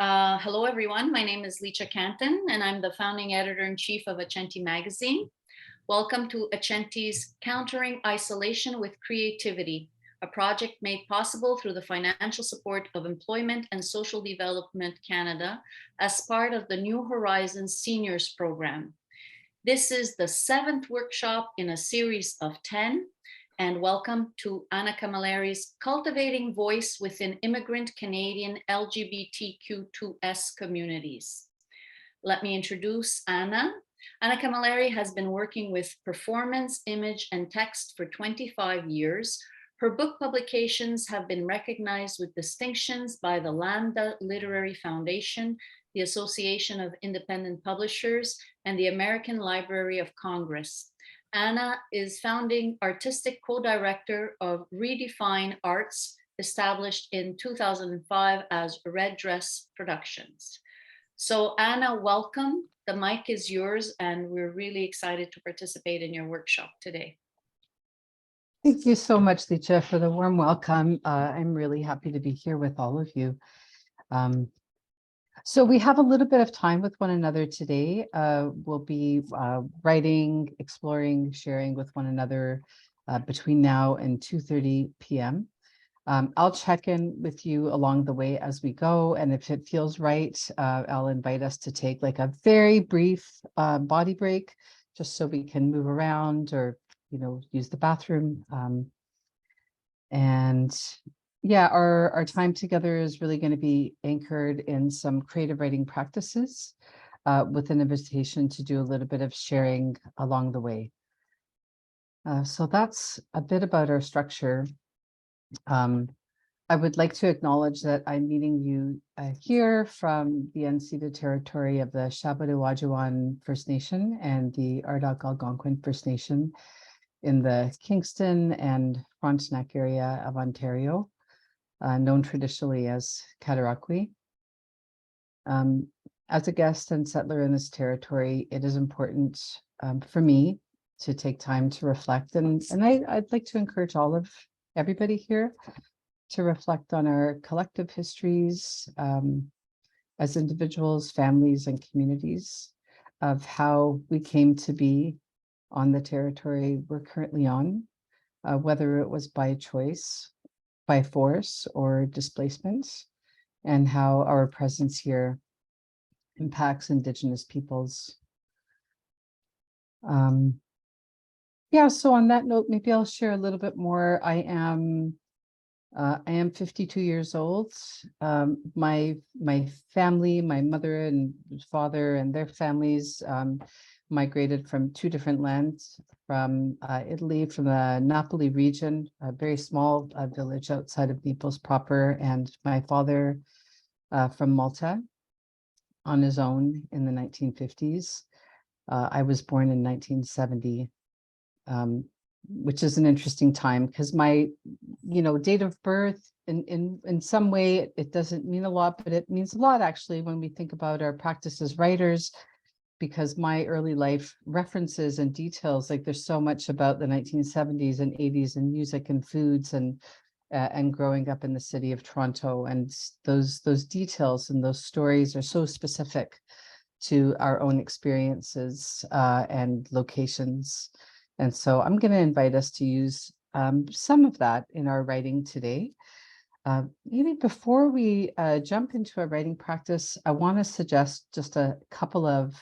Hello, everyone. My name is Licha Canton, and I'm the founding editor-in-chief of Accenti magazine. Welcome to Accenti's Countering Isolation with Creativity, a project made possible through the financial support of Employment and Social Development Canada as part of the New Horizons Seniors Program. This is the 7th workshop in a series of 10, and welcome to Anna Camilleri's Cultivating Voice within Immigrant-Canadian LGBTQ2S communities. Let me introduce Anna. Anna Camilleri has been working with performance, image, and text for 25 years. Her book publications have been recognized with distinctions by the LAMBDA Literary Foundation, the Association of Independent Publishers, and the American Library of Congress. Anna is founding artistic co-director of ReDefine Arts, established in 2005 as Red Dress Productions. So Anna, welcome. The mic is yours, and we're really excited to participate in your workshop today. Thank you so much, Licha, for the warm welcome. I'm really happy to be here with all of you. So we have a little bit of time with one another today. We'll be writing, exploring, sharing with one another between now and 2:30 p.m. I'll check in with you along the way as we go, and if it feels right, I'll invite us to take like a very brief body break, just so we can move around or use the bathroom. Yeah, our time together is really going to be anchored in some creative writing practices with an invitation to do a little bit of sharing along the way. So that's a bit about our structure. I would like to acknowledge that I'm meeting you here from the unceded territory of the Shabadewajuan First Nation and the Ardoch Algonquin First Nation in the Kingston and Frontenac area of Ontario, known traditionally as Cataraqui. As a guest and settler in this territory, it is important for me to take time to reflect, and I'd like to encourage everybody here to reflect on our collective histories as individuals, families, and communities of how we came to be on the territory we're currently on, whether it was by choice, by force, or displacement, and how our presence here impacts Indigenous peoples. Yeah, so on that note, maybe I'll share a little bit more. I am 52 years old. My family, my mother and father and their families migrated from 2 different lands, from Italy, from the Napoli region, a very small village outside of Naples proper, and my father from Malta on his own in the 1950s. I was born in 1970. Which is an interesting time because my, date of birth in some way it doesn't mean a lot, but it means a lot actually when we think about our practice as writers, because my early life references and details, like there's so much about the 1970s and 80s and music and foods and growing up in the city of Toronto, and those details and those stories are so specific to our own experiences and locations. And so I'm going to invite us to use some of that in our writing today. Maybe before we jump into our writing practice, I want to suggest just a couple of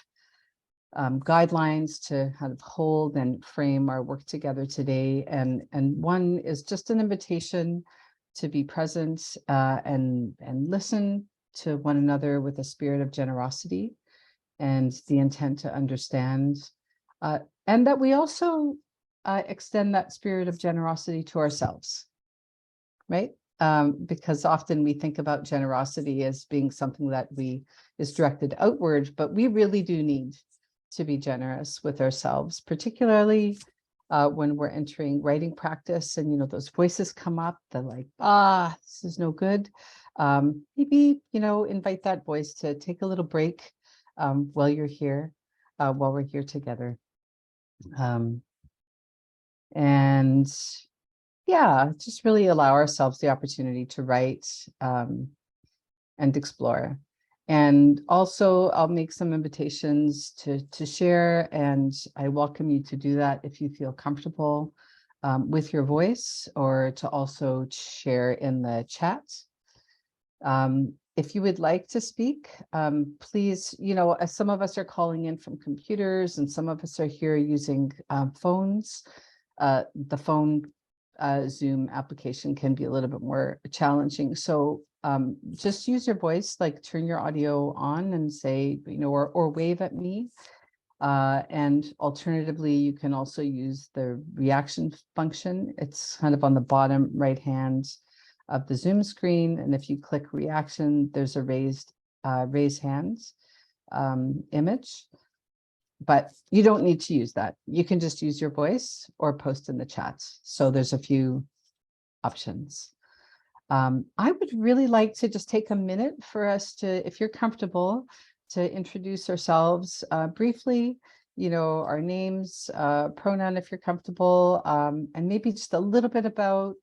guidelines to kind of hold and frame our work together today. And one is just an invitation to be present and listen to one another with a spirit of generosity and the intent to understand. And that we also extend that spirit of generosity to ourselves, right? Because often we think about generosity as being something that is directed outward, but we really do need to be generous with ourselves, particularly when we're entering writing practice and, those voices come up, they're like, this is no good. Maybe, invite that voice to take a little break while you're here, while we're here together. And yeah, just really allow ourselves the opportunity to write and explore. And also I'll make some invitations to share, and I welcome you to do that if you feel comfortable with your voice, or to also share in the chat. If you would like to speak, please, as some of us are calling in from computers and some of us are here using phones, the phone Zoom application can be a little bit more challenging. So just use your voice, like turn your audio on and say, or wave at me. And alternatively, you can also use the reaction function. It's kind of on the bottom right hand of the Zoom screen. And if you click reaction, there's a raise hands image. But you don't need to use that. You can just use your voice or post in the chat. So there's a few options. I would really like to just take a minute for us to, if you're comfortable, to introduce ourselves briefly, our names, pronoun if you're comfortable, and maybe just a little bit about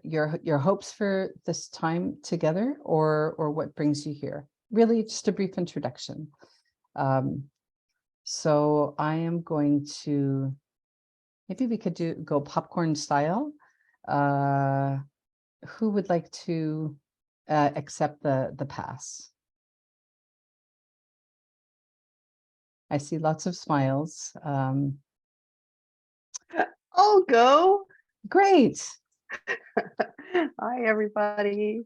your hopes for this time together, or what brings you here. Really just a brief introduction. So I am going to, maybe we could go popcorn style. Who would like to accept the pass? I see lots of smiles. I'll go. Great. Hi, everybody.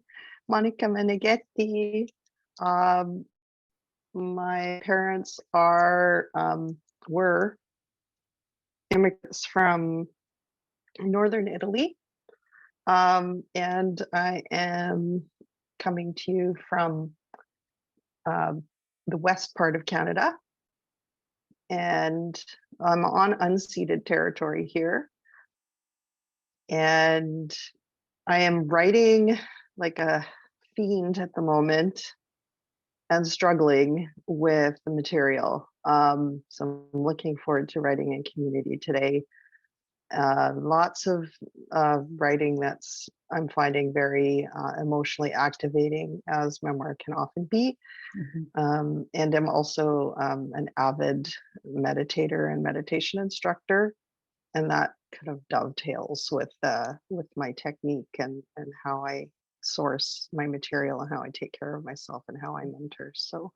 Monica Meneghetti. My parents were immigrants from northern Italy. And I am coming to you from the west part of Canada. And I'm on unceded territory here. And I am writing like a fiend at the moment and struggling with the material. So I'm looking forward to writing in community today. Lots of writing I'm finding very emotionally activating, as memoir can often be. Mm-hmm. And I'm also an avid meditator and meditation instructor, and that kind of dovetails with my technique and how I source my material and how I take care of myself and how I mentor. So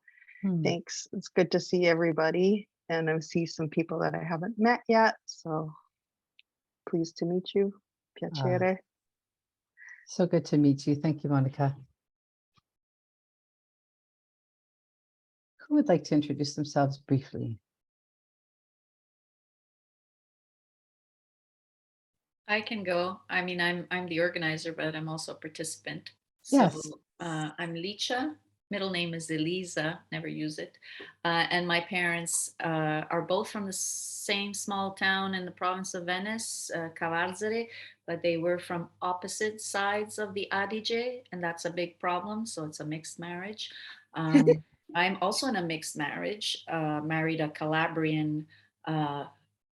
thanks. It's good to see everybody, and I see some people that I haven't met yet. So pleased to meet you. Piacere. So good to meet you. Thank you, Monica. Who would like to introduce themselves briefly? I can go. I mean, I'm the organizer, but I'm also a participant. Yes. So I'm Licia. Middle name is Elisa. Never use it. And my parents are both from the same small town in the province of Venice, Cavarzere, but they were from opposite sides of the Adige, and that's a big problem. So it's a mixed marriage. I'm also in a mixed marriage. Married a Calabrian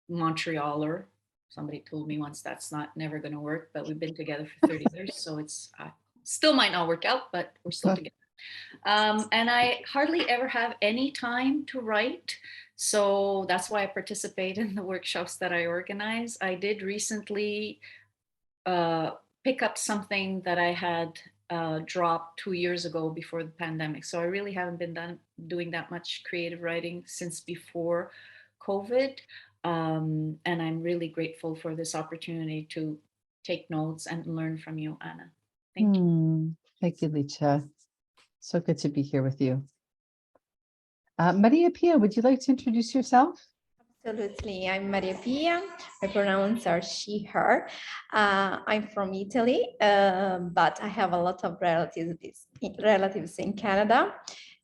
Montrealer. Somebody told me once that's never going to work, but we've been together for 30 years, so it's still might not work out, but we're still together. And I hardly ever have any time to write, so that's why I participate in the workshops that I organize. I did recently pick up something that I had dropped 2 years ago before the pandemic, so I really haven't been doing that much creative writing since before COVID. And I'm really grateful for this opportunity to take notes and learn from you, Anna. Thank you. Thank you, Licia. So good to be here with you. Maria Pia, would you like to introduce yourself? Absolutely. I'm Maria Pia. My pronouns are she, her. I'm from Italy, but I have a lot of relatives in Canada,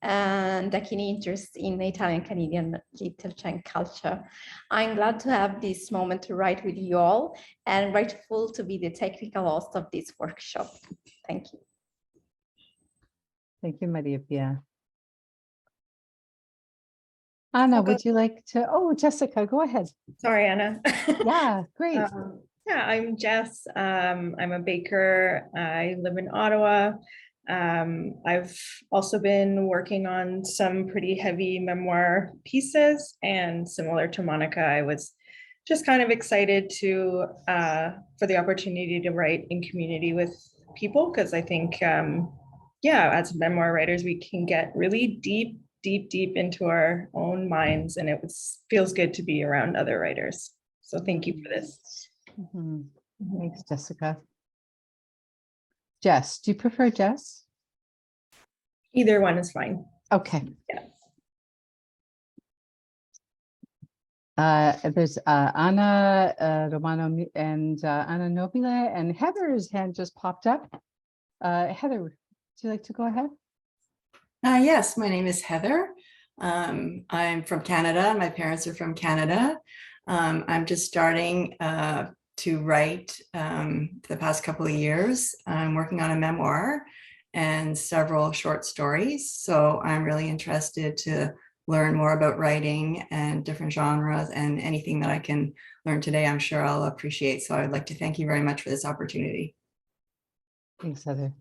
and a keen interest in Italian-Canadian literature and culture. I'm glad to have this moment to write with you all, and grateful to be the technical host of this workshop. Thank you. Thank you, Maria Pia. Anna, would you like to? Oh, Jessica, go ahead. Sorry, Anna. Yeah, great. Yeah, I'm Jess. I'm a baker. I live in Ottawa. I've also been working on some pretty heavy memoir pieces, and similar to Monica, I was just kind of excited to for the opportunity to write in community with people, because I think, yeah, as memoir writers, we can get really deep into our own minds, and feels good to be around other writers. So thank you for this. Thanks, Jessica. Jess, do you prefer Jess? Either one is fine. Okay. Yeah. There's Anna Romano and Anna Nobile, and Heather's hand just popped up. Heather, would you like to go ahead? Yes, my name is Heather. I'm from Canada. My parents are from Canada. I'm just starting to write for the past couple of years. I'm working on a memoir and several short stories. So I'm really interested to learn more about writing and different genres, and anything that I can learn today, I'm sure I'll appreciate. So I'd like to thank you very much for this opportunity. Thanks, Heather.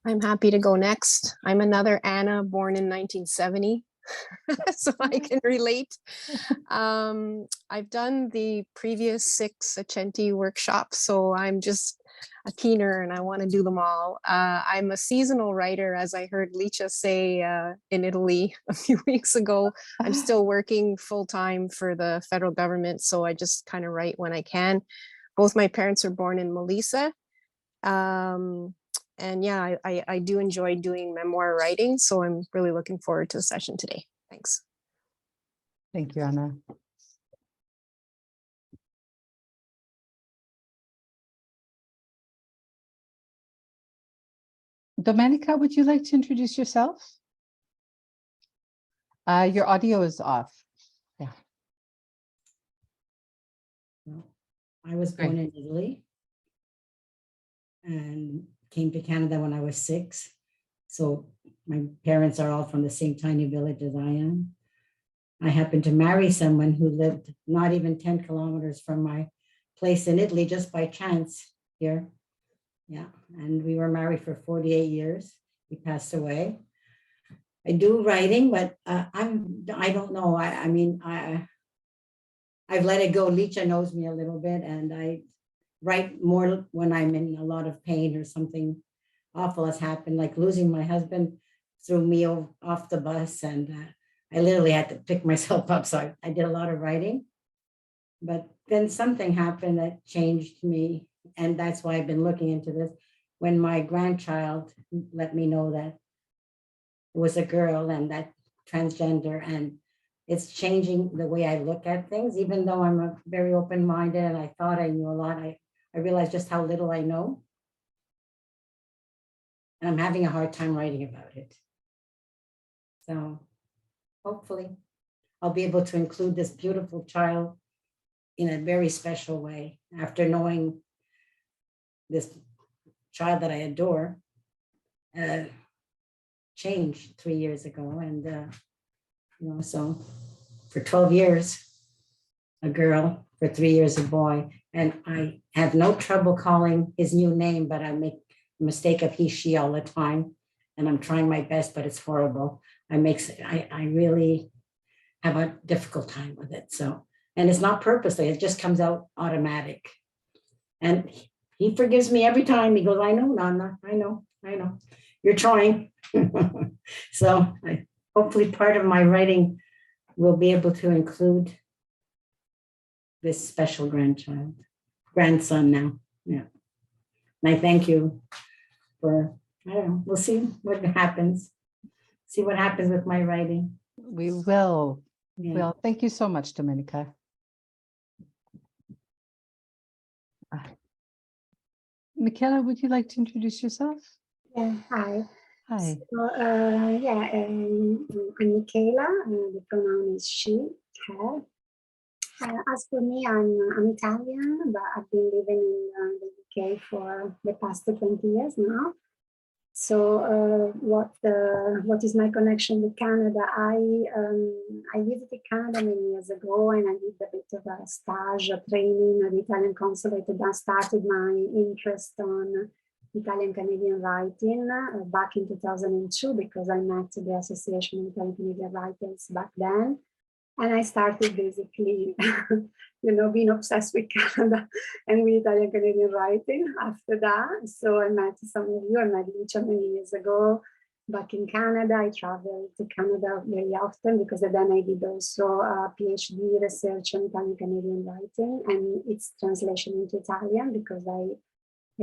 I'm happy to go next. I'm another Anna, born in 1970, so I can relate. I've done the previous 6 Accenti workshops, so I'm just a keener and I want to do them all. I'm a seasonal writer, as I heard Licia say in Italy a few weeks ago. I'm still working full-time for the federal government, so I just kind of write when I can. Both my parents are born in Melissa. And yeah, I do enjoy doing memoir writing, so I'm really looking forward to the session today. Thanks. Thank you, Anna. Domenica, would you like to introduce yourself? Your audio is off. Yeah. I was born in Italy and came to Canada when I was 6. So my parents are all from the same tiny village as I am. I happened to marry someone who lived not even 10 kilometers from my place in Italy, just by chance here. Yeah, and we were married for 48 years. He passed away. I do writing, but I don't know. I mean, I've let it go. Licia knows me a little bit, and I write more when I'm in a lot of pain or something awful has happened, like losing my husband threw me off the bus, and I literally had to pick myself up. So I did a lot of writing, but then something happened that changed me, and that's why I've been looking into this. When my grandchild let me know that it was a girl and that transgender, and it's changing the way I look at things, even though I'm a very open-minded and I thought I knew a lot, I realized just how little I know. And I'm having a hard time writing about it. So hopefully I'll be able to include this beautiful child in a very special way after knowing this child that I adore changed 3 years ago. And, you know, so for 12 years, a girl, for 3 years, a boy. And I have no trouble calling his new name, but I make a mistake of he, she all the time. And I'm trying my best, but it's horrible. I really have a difficult time with it. So, and it's not purposely, it just comes out automatic. And he forgives me every time. He goes, I know, Nana, I know. You're trying. So hopefully part of my writing will be able to include this special grandson now. Yeah. And I thank you for, I don't know, we'll see what happens. See what happens with my writing. We will. Yeah. Well, thank you so much, Domenica. Michaela, would you like to introduce yourself? Yeah, hi. Hi. So, I'm Michaela, the pronoun is she, her. As for me, I'm Italian, but I've been living in the UK for the past 20 years now. So what is my connection with Canada? I visited Canada many years ago, and I did a bit of a stage, a training at the Italian consulate, and that started my interest on Italian-Canadian writing back in 2002 because I met the Association of Italian-Canadian Writers back then. And I started basically, being obsessed with Canada and with Italian-Canadian writing after that. So I met some of you, I met Licia many years ago back in Canada. I traveled to Canada very often because then I did also a PhD research on Italian-Canadian writing and its translation into Italian because I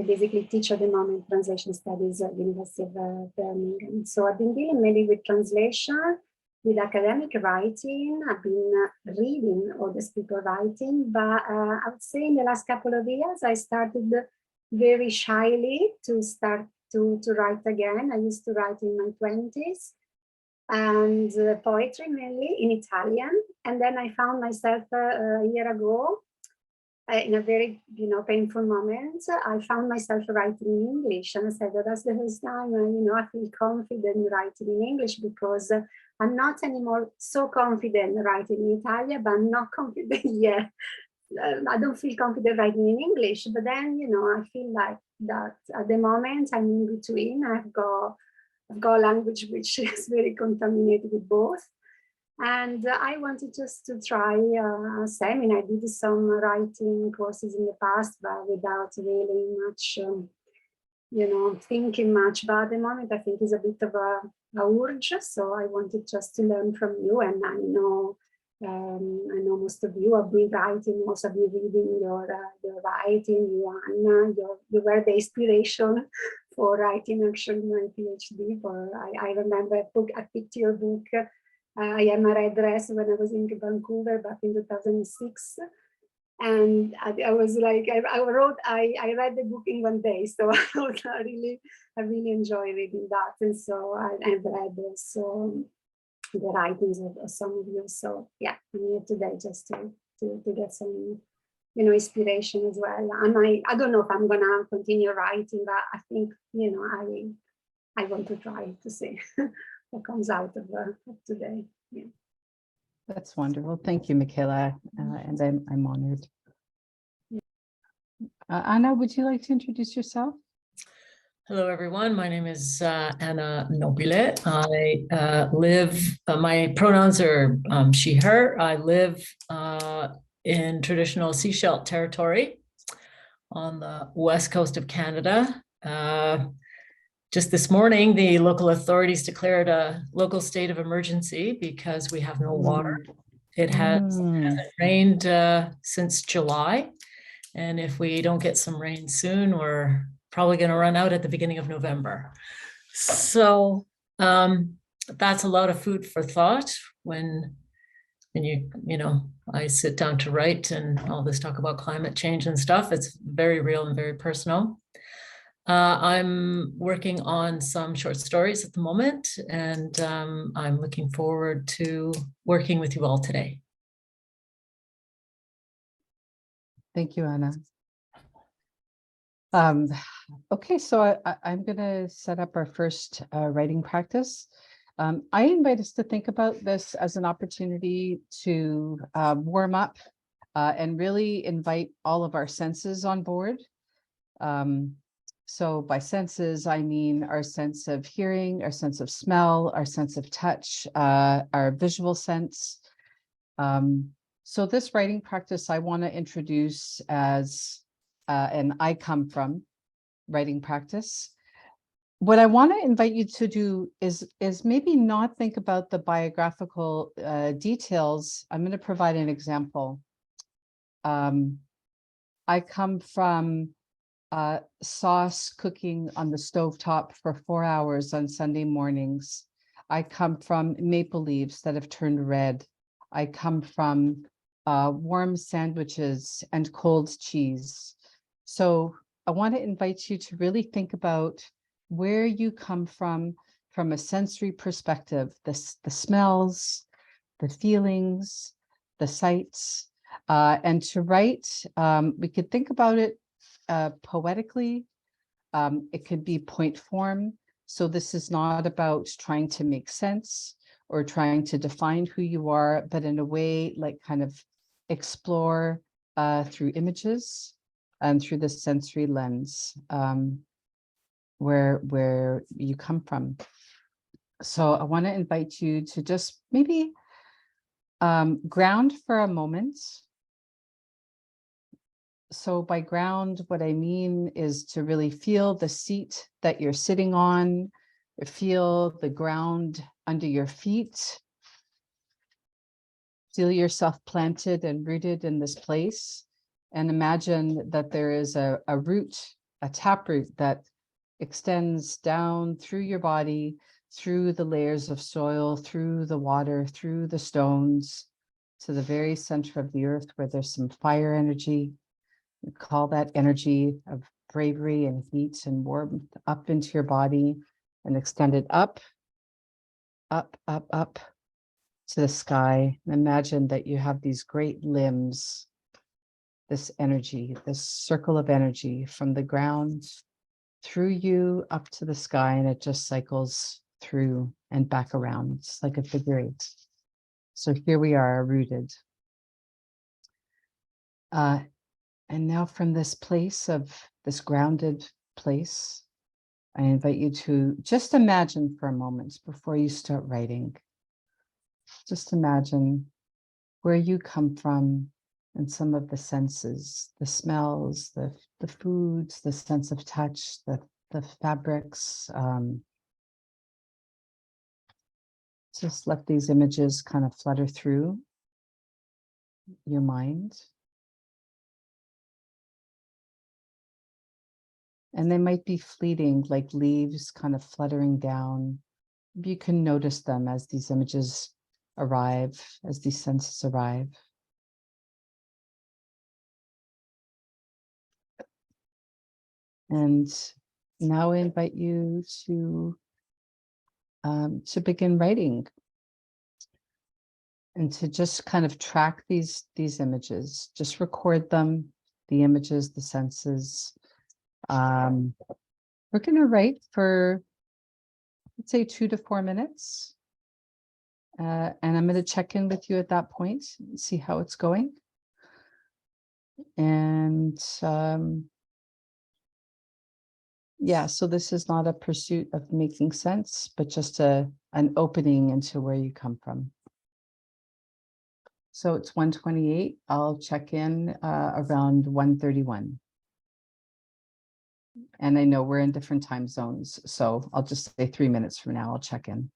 basically teach at the moment translation studies at the University of Birmingham. So I've been dealing mainly with translation, with academic writing. I've been reading all these people writing, but I would say in the last couple of years, I started very shyly to start to write again. I used to write in my 20s and poetry mainly in Italian. And then I found myself a year ago in a very, painful moment, I found myself writing in English, and I said, that's the first time, I feel confident writing in English because I'm not anymore so confident writing in Italian, but I'm not confident yet. I don't feel confident writing in English, but then, I feel like that at the moment I'm in between. I've got a language which is very contaminated with both. And I wanted just to try a seminar. I did some writing courses in the past, but without really much, thinking much. But at the moment, I think it's a bit of a urge. So I wanted just to learn from you. And I know most of you have been writing, also been reading your writing, Joanna. You were the inspiration for writing actually my PhD. I remember I picked your book. I am a red dress when I was in Vancouver back in 2006. And I was like, I read the book in one day. So I really enjoy reading that. And so I've read also the writings of some of you. So yeah, I'm here today just to get some, inspiration as well. And I don't know if I'm gonna continue writing, but I think, I want to try to see what comes out of today. Yeah. That's wonderful. Thank you, Michaela. And I'm honored. Yeah. Anna, would you like to introduce yourself? Hello, everyone. My name is Anna Nobile. I live, my pronouns are she, her. I live in traditional Sechelt territory on the west coast of Canada. Just this morning, the local authorities declared a local state of emergency because we have no water. It hasn't rained since July. And if we don't get some rain soon, we're probably going to run out at the beginning of November. So that's a lot of food for thought when I sit down to write and all this talk about climate change and stuff. It's very real and very personal. I'm working on some short stories at the moment, and I'm looking forward to working with you all today. Thank you, Anna. Okay, so I'm going to set up our first writing practice. I invite us to think about this as an opportunity to warm up and really invite all of our senses on board. So by senses, I mean our sense of hearing, our sense of smell, our sense of touch, our visual sense. So this writing practice I want to introduce as an I come from writing practice. What I want to invite you to do is maybe not think about the biographical details. I'm going to provide an example. I come from sauce cooking on the stovetop for 4 hours on Sunday mornings. I come from maple leaves that have turned red. I come from warm sandwiches and cold cheese. So I want to invite you to really think about where you come from a sensory perspective, the smells, the feelings, the sights, and to write, we could think about it poetically. It could be point form. So this is not about trying to make sense or trying to define who you are, but in a way like kind of explore through images and through the sensory lens. where you come from. So I want to invite you to just maybe ground for a moment. So by ground, what I mean is to really feel the seat that you're sitting on, feel the ground under your feet. Feel yourself planted and rooted in this place, and imagine that there is a root, a taproot that extends down through your body, through the layers of soil, through the water, through the stones, to the very center of the earth where there's some fire energy. We call that energy of bravery and heat and warmth up into your body and extend it up, up, up, up to the sky. And imagine that you have these great limbs, this energy, this circle of energy from the ground through you up to the sky, and it just cycles through and back around. It's like a figure eight. So here we are, rooted. And now from this place of this grounded place, I invite you to just imagine for a moment before you start writing. Just imagine where you come from and some of the senses, the smells, the foods, the sense of touch, the fabrics. Just let these images kind of flutter through your mind. And they might be fleeting, like leaves kind of fluttering down. You can notice them as these images arrive, as these senses arrive. And now I invite you to begin writing and to just kind of track these images. Just record them, the images, the senses. We're going to write for, let's say, 2 to 4 minutes. And I'm going to check in with you at that point and see how it's going. And yeah, so this is not a pursuit of making sense, but just an opening into where you come from. So it's 1:28. I'll check in around 1:31. And I know we're in different time zones, so I'll just say 3 minutes from now, I'll check in.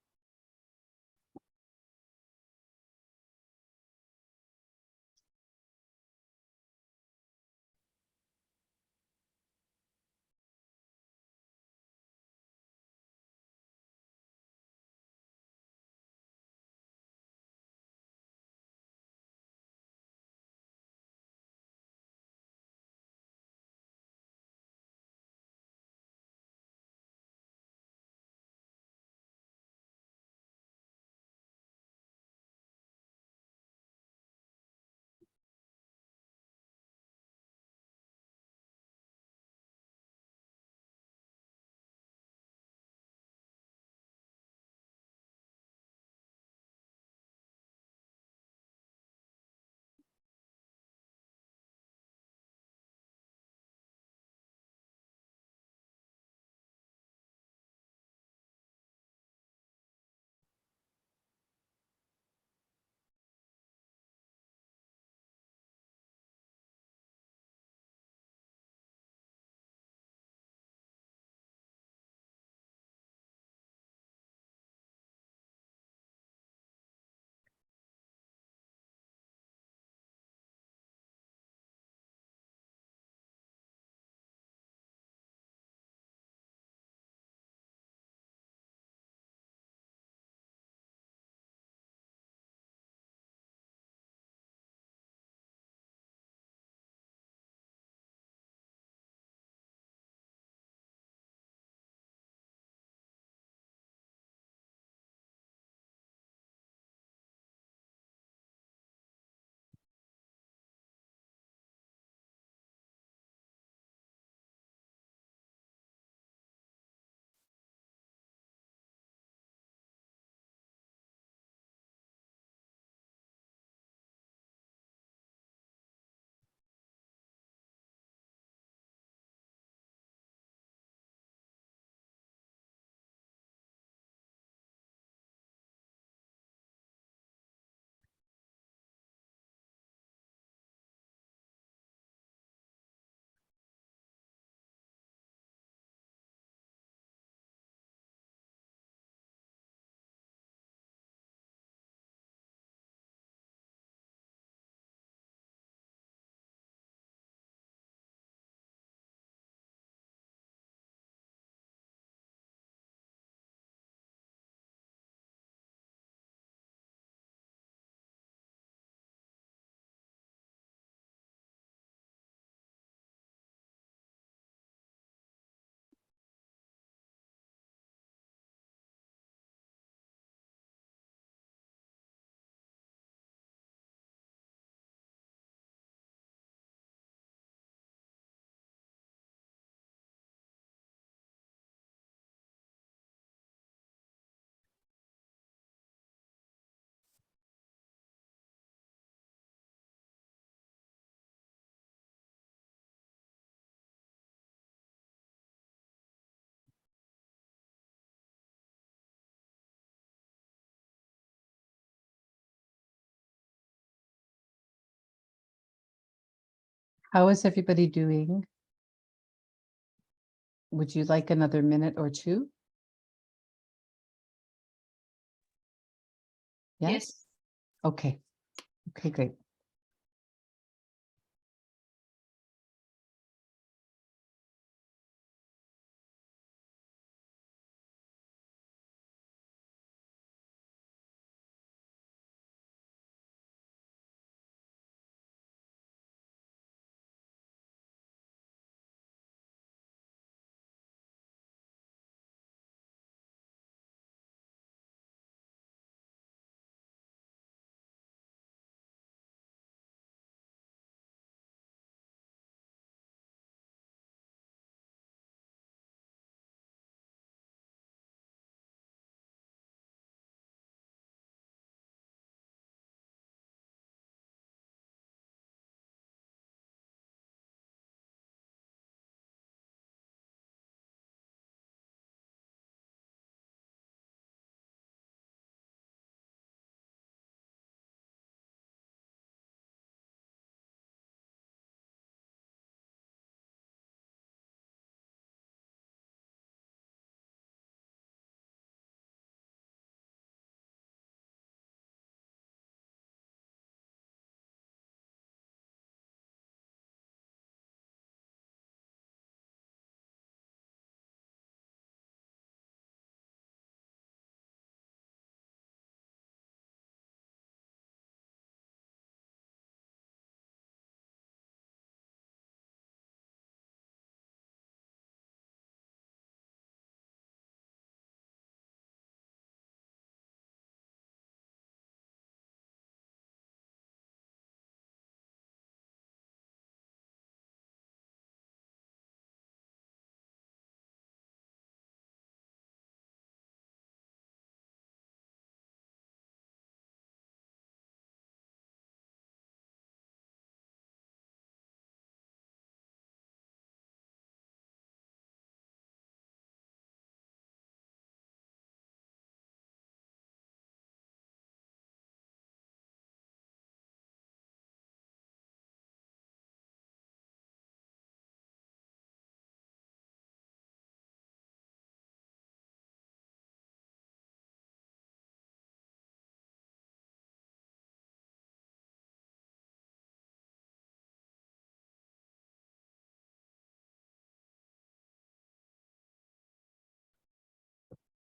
How is everybody doing? Would you like another minute or two? Yes? Okay. Okay, great.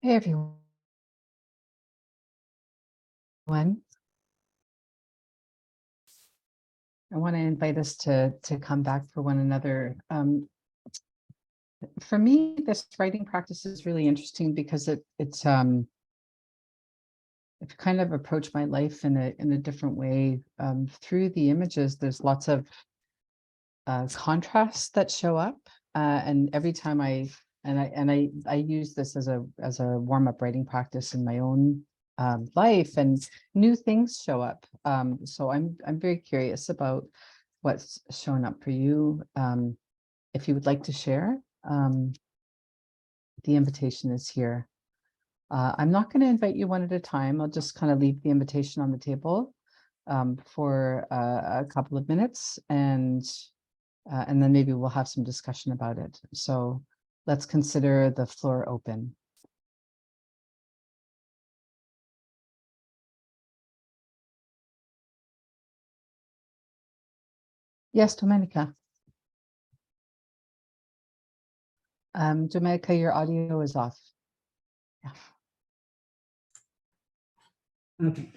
Hey, everyone. I want to invite us to come back for one another. For me, this writing practice is really interesting because it's I've kind of approached my life in a different way. Through the images, there's lots of contrasts that show up, and every time I use this as a warm-up writing practice in my own life, and new things show up. So I'm very curious about what's showing up for you. If you would like to share, the invitation is here. I'm not going to invite you one at a time. I'll just kind of leave the invitation on the table for a couple of minutes, and then maybe we'll have some discussion about it. So let's consider the floor open. Yes, Domenica. Domenica, your audio is off. Yeah. Okay.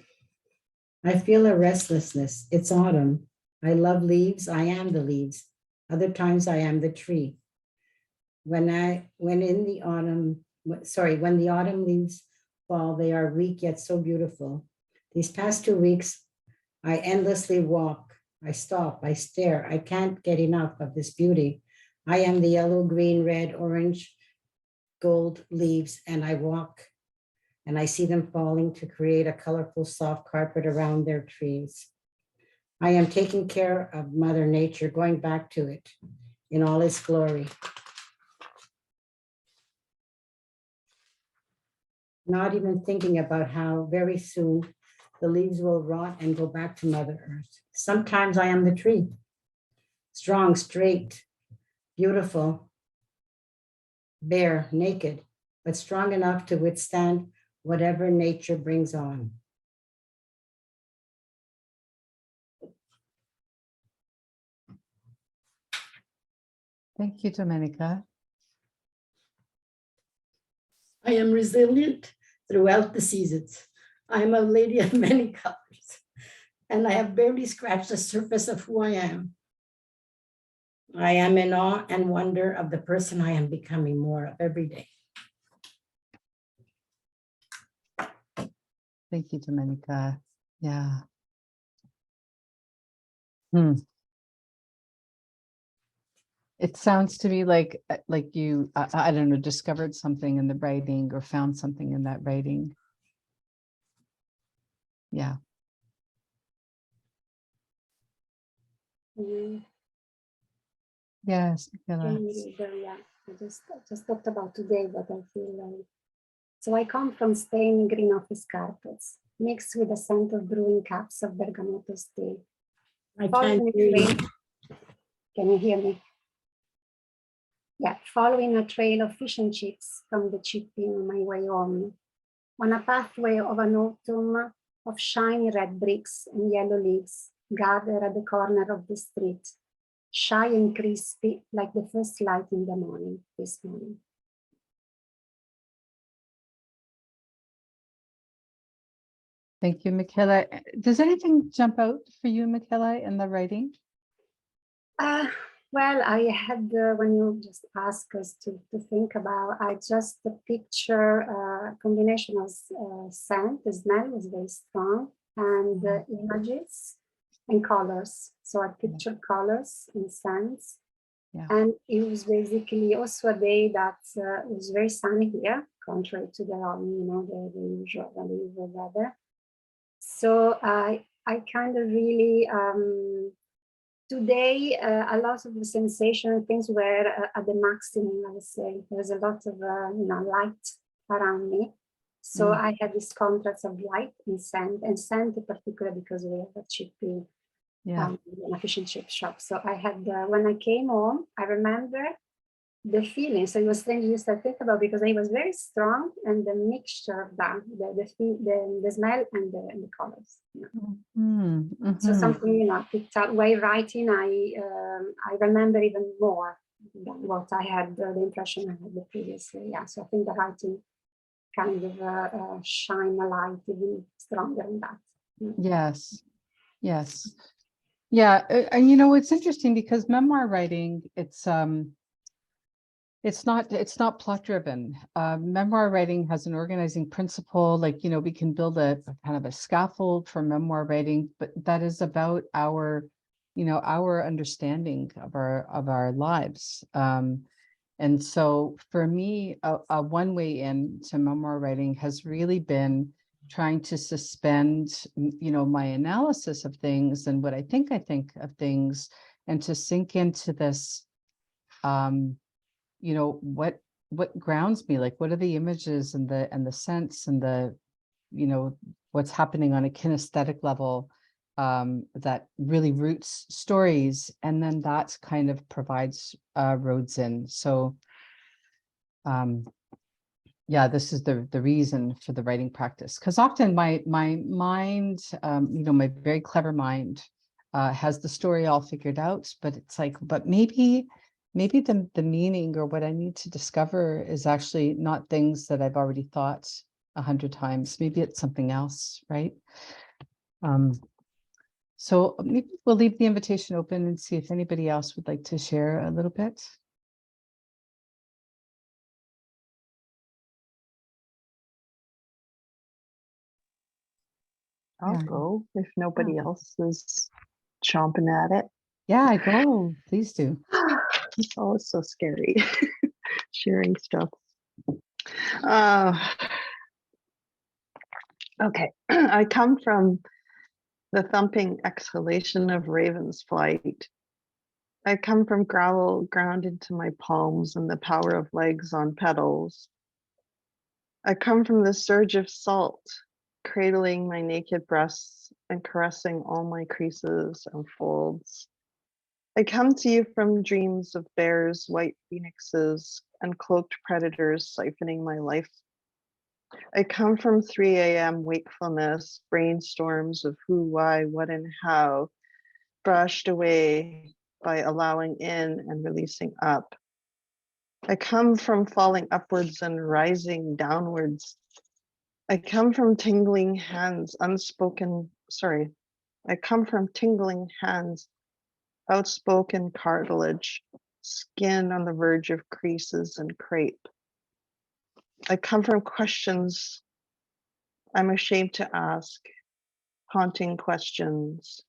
I feel a restlessness. It's autumn. I love leaves. I am the leaves. Other times I am the tree. When the autumn leaves fall, they are weak yet so beautiful. These past 2 weeks, I endlessly walk. I stop. I stare. I can't get enough of this beauty. I am the yellow, green, red, orange, gold leaves, and I walk and I see them falling to create a colorful, soft carpet around their trees. I am taking care of Mother Nature, going back to it in all its glory. Not even thinking about how very soon the leaves will rot and go back to Mother Earth. Sometimes I am the tree. strong, straight, beautiful, bare, naked, but strong enough to withstand whatever nature brings on. Thank you, Domenica. I am resilient throughout the seasons. I am a lady of many colors, and I have barely scratched the surface of who I am. I am in awe and wonder of the person I am becoming more of every day. Thank you, Domenica. Yeah. It sounds to me like you, I don't know, discovered something in the writing or found something in that writing. Yeah. Yes, Michaela. Yeah, I just talked about today, but I feel like, so I come from staining green office carpets, mixed with a scent of brewing cups of bergamot tea. I can't hear you. Can you hear me? Yeah, following a trail of fish and chips from the chipping on my way home, on a pathway of an autumn of shiny red bricks and yellow leaves gathered at the corner of the street, shy and crispy like the first light in the morning this morning. Thank you, Michaela. Does anything jump out for you, Michaela, in the writing? Well, I had, when you just asked us to think about, I just picture a combination of scent, the smell was very strong, and images and colors. So I pictured colors and scents. Yeah. And it was basically also a day that was very sunny here, contrary to the usual weather. So I kind of really, today, a lot of the sensation and things were at the maximum, I would say. There was a lot of light around me. So I had this contrast of light and scent in particular because we have a chippy, an fish and chip shop. So I had, when I came home, I remember the feeling. So it was strange you start thinking about because it was very strong, and the mixture of that, the smell and the colors. So something I picked out while writing. I remember even more than what I had the impression I had previously. Yeah, so I think the writing kind of shine a light even stronger than that. Yes, yes, yeah, and it's interesting because memoir writing, it's not plot driven. Memoir writing has an organizing principle, like, we can build a kind of a scaffold for memoir writing, but that is about our understanding of our lives. And so for me, a one way into memoir writing has really been trying to suspend, my analysis of things and what I think of things, and to sink into this, what grounds me, like what are the images and the sense and the, what's happening on a kinesthetic level, that really roots stories, and then that kind of provides roads in. So yeah, this is the reason for the writing practice, because often my mind, my very clever mind has the story all figured out, but it's like, but maybe the meaning or what I need to discover is actually not things that I've already thought 100 times. Maybe it's something else, right? So maybe we'll leave the invitation open and see if anybody else would like to share a little bit. I'll go if nobody else is chomping at it. Yeah, go. Please do. Oh, it's so scary sharing stuff. Okay, I come from the thumping exhalation of raven's flight. I come from gravel ground into my palms and the power of legs on pedals. I come from the surge of salt, cradling my naked breasts and caressing all my creases and folds. I come to you from dreams of bears, white phoenixes, and cloaked predators siphoning my life. I come from 3 a.m. wakefulness, brainstorms of who, why, what, and how, brushed away by allowing in and releasing up. I come from falling upwards and rising downwards. I come from tingling hands, I come from tingling hands, outspoken cartilage, skin on the verge of creases and crepe. I come from questions I'm ashamed to ask, haunting questions.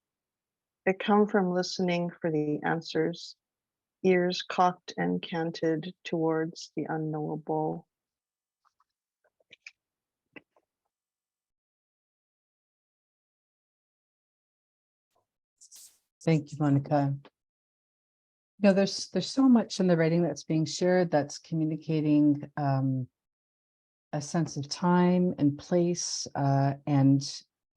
I come from listening for the answers, ears cocked and canted towards the unknowable. Thank you, Monica. You know, there's so much in the writing that's being shared that's communicating a sense of time and place and,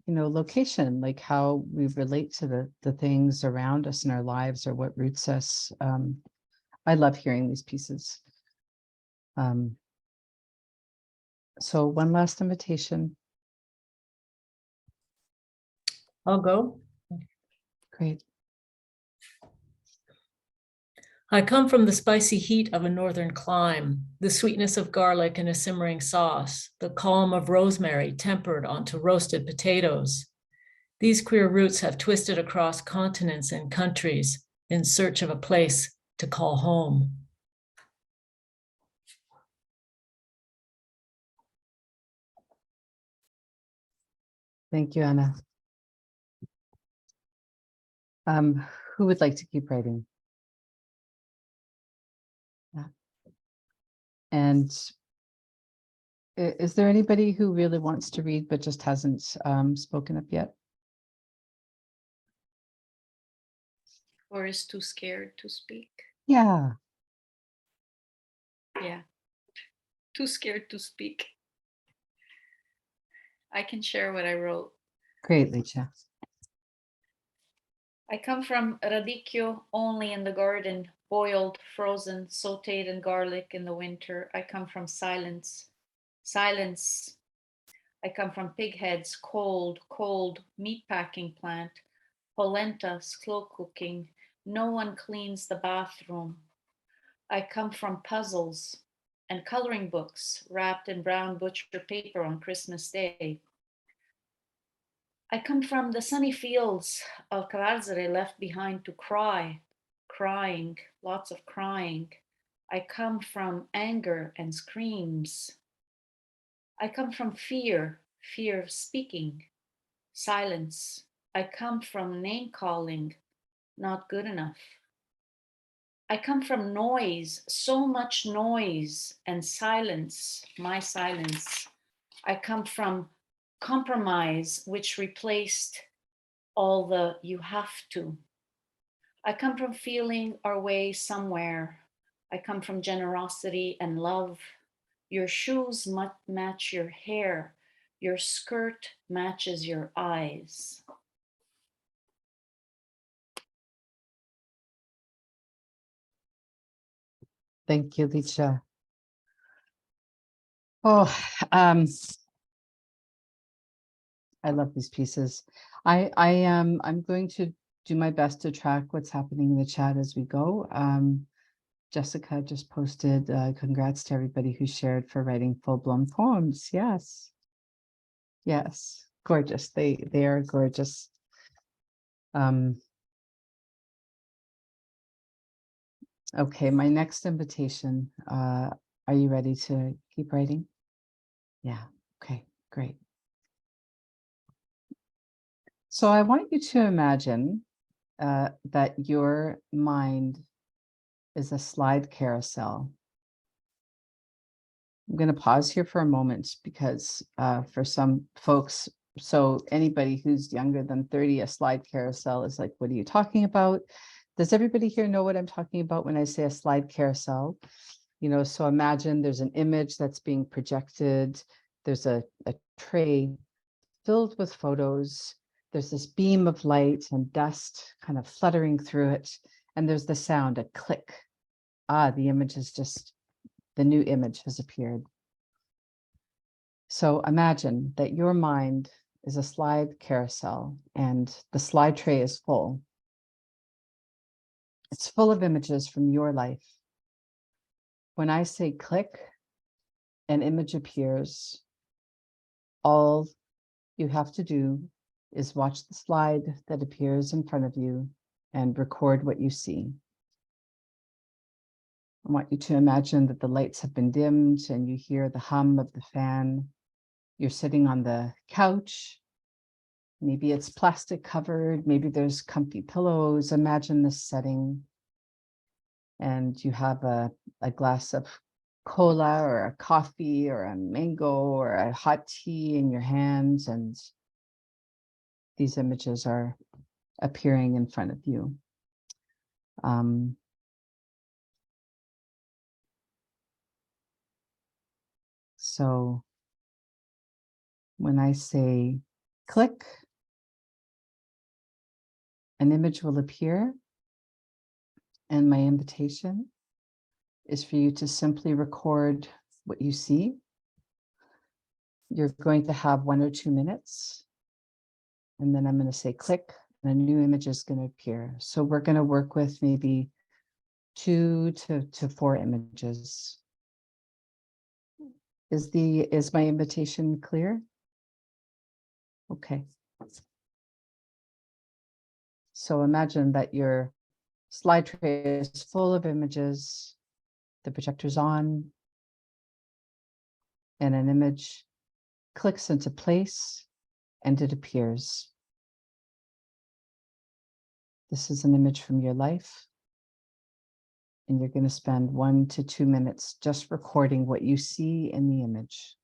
you know, location, like how we relate to the things around us in our lives or what roots us. I love hearing these pieces. So one last invitation. I'll go. Great. I come from the spicy heat of a northern clime, the sweetness of garlic in a simmering sauce, the calm of rosemary tempered onto roasted potatoes. These queer roots have twisted across continents and countries in search of a place to call home. Thank you, Anna. Who would like to keep writing? Yeah. And is there anybody who really wants to read but just hasn't spoken up yet? Or is too scared to speak? Yeah. Yeah, too scared to speak. I can share what I wrote. Great, Licha. I come from radicchio only in the garden, boiled, frozen, sauteed in garlic in the winter. I come from silence. Silence. I come from pig heads, cold, cold, meatpacking plant, polenta, slow cooking. No one cleans the bathroom. I come from puzzles and coloring books wrapped in brown butcher paper on Christmas Day. I come from the sunny fields of Cavarzere left behind to cry, crying, lots of crying. I come from anger and screams. I come from fear, fear of speaking, silence. I come from name calling, not good enough. I come from noise, so much noise and silence, my silence. I come from compromise, which replaced all the you have to. I come from feeling our way somewhere. I come from generosity and love. Your shoes match your hair. Your skirt matches your eyes. Thank you, Licha. Oh, I love these pieces. I'm going to do my best to track what's happening in the chat as we go. Jessica just posted congrats to everybody who shared for writing full-blown poems. Yes. Yes. Gorgeous. They are gorgeous. Okay, my next invitation. Are you ready to keep writing? Yeah. Okay, great. So I want you to imagine that your mind is a slide carousel. I'm going to pause here for a moment because for some folks, so anybody who's younger than 30, a slide carousel is like, what are you talking about? Does everybody here know what I'm talking about when I say a slide carousel? You know, so imagine there's an image that's being projected. There's a tray filled with photos. There's this beam of light and dust kind of fluttering through it. And there's the sound, a click. Ah, the image is just, the new image has appeared. So imagine that your mind is a slide carousel and the slide tray is full. It's full of images from your life. When I say click, an image appears. All you have to do is watch the slide that appears in front of you and record what you see. I want you to imagine that the lights have been dimmed and you hear the hum of the fan. You're sitting on the couch. Maybe it's plastic covered. Maybe there's comfy pillows. Imagine this setting. And you have a glass of cola or a coffee or a mango or a hot tea in your hands. And these images are appearing in front of you. So when I say click, an image will appear, and my invitation is for you to simply record what you see. You're going to have 1 or 2 minutes, and then I'm going to say click, and a new image is going to appear. So we're going to work with maybe 2 to 4 images. Is my invitation clear? Okay. So imagine that your slide tray is full of images, the projector's on, and an image clicks into place and it appears. This is an image from your life, and you're going to spend 1 to 2 minutes just recording what you see in the image.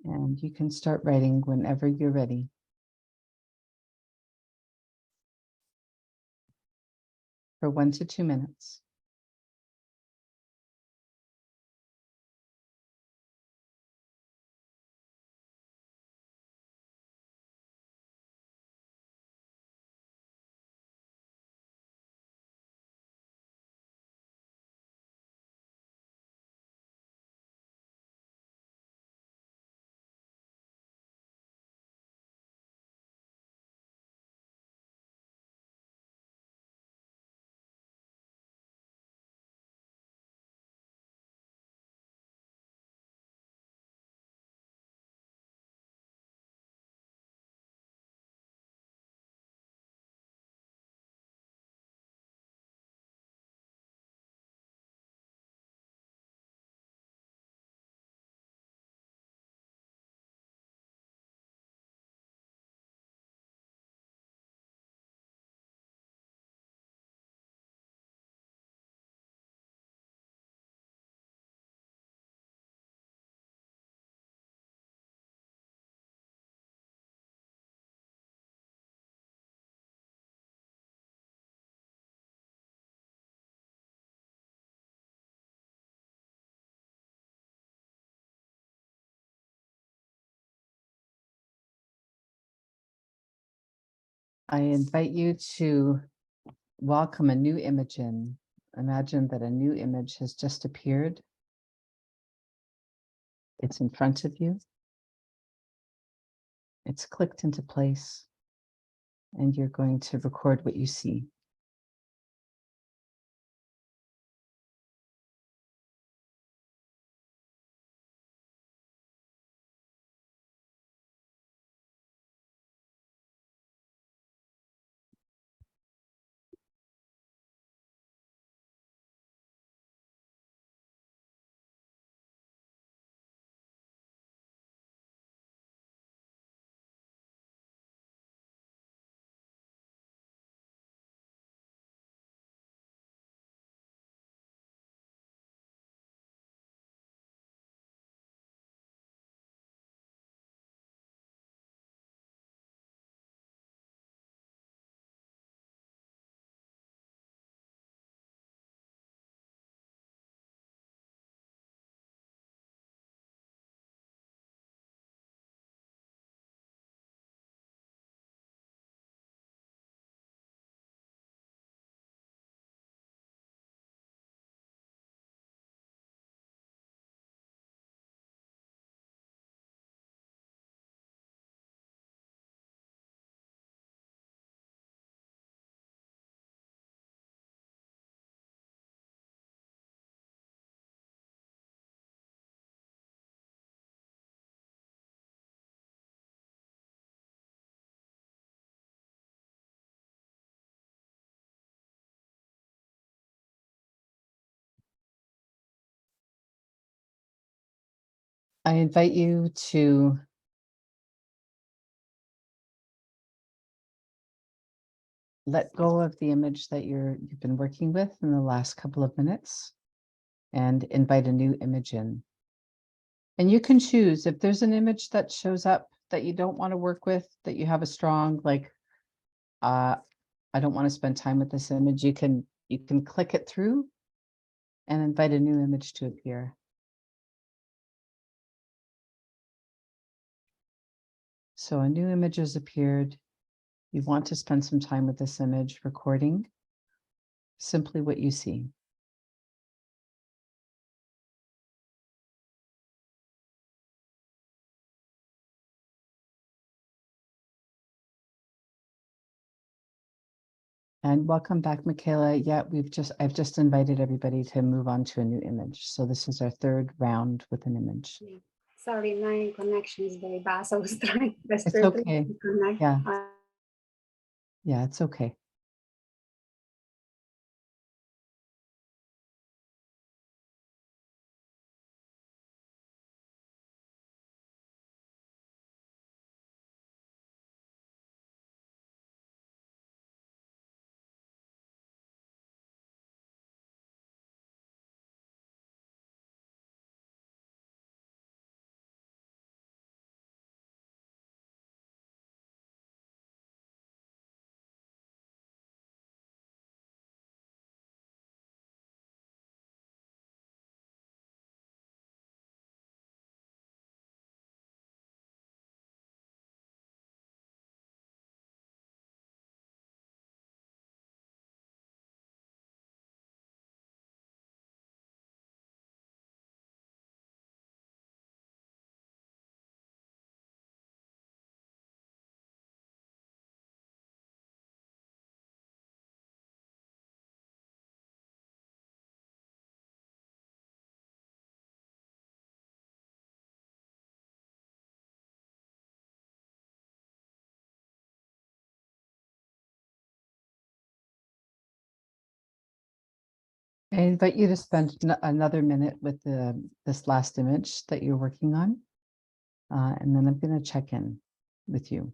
And you can start writing whenever you're ready. For 1 to 2 minutes. I invite you to welcome a new image in. Imagine that a new image has just appeared. It's in front of you. It's clicked into place, and you're going to record what you see. I invite you to let go of the image that you've been working with in the last couple of minutes and invite a new image in. And you can choose if there's an image that shows up that you don't want to work with, that you have a strong, like, I don't want to spend time with this image. You can click it through and invite a new image to appear. So a new image has appeared. You want to spend some time with this image, recording simply what you see. And welcome back, Michaela. Yeah, I've just invited everybody to move on to a new image. So this is our third round with an image. Sorry, my connection is very bad. So I was trying It's desperately okay. to connect. Yeah. Yeah, it's okay. I invite you to spend another minute with this last image that you're working on. And then I'm going to check in with you.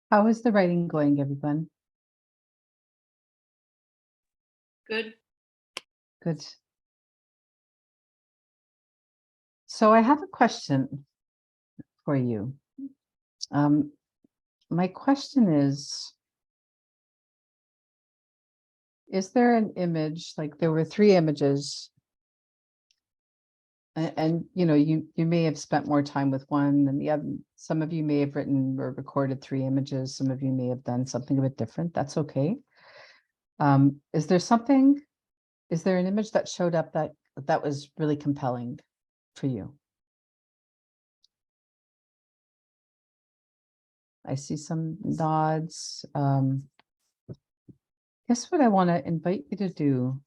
How is the writing going, everyone? Good. Good. So I have a question for you. My question is there an image, like there were 3 images, and you know, you may have spent more time with one than the other. Some of you may have written or recorded 3 images. Some of you may have done something a bit different. That's okay. Is there an image that showed up that was really compelling for you? I see some nods. Guess what I want to invite you to do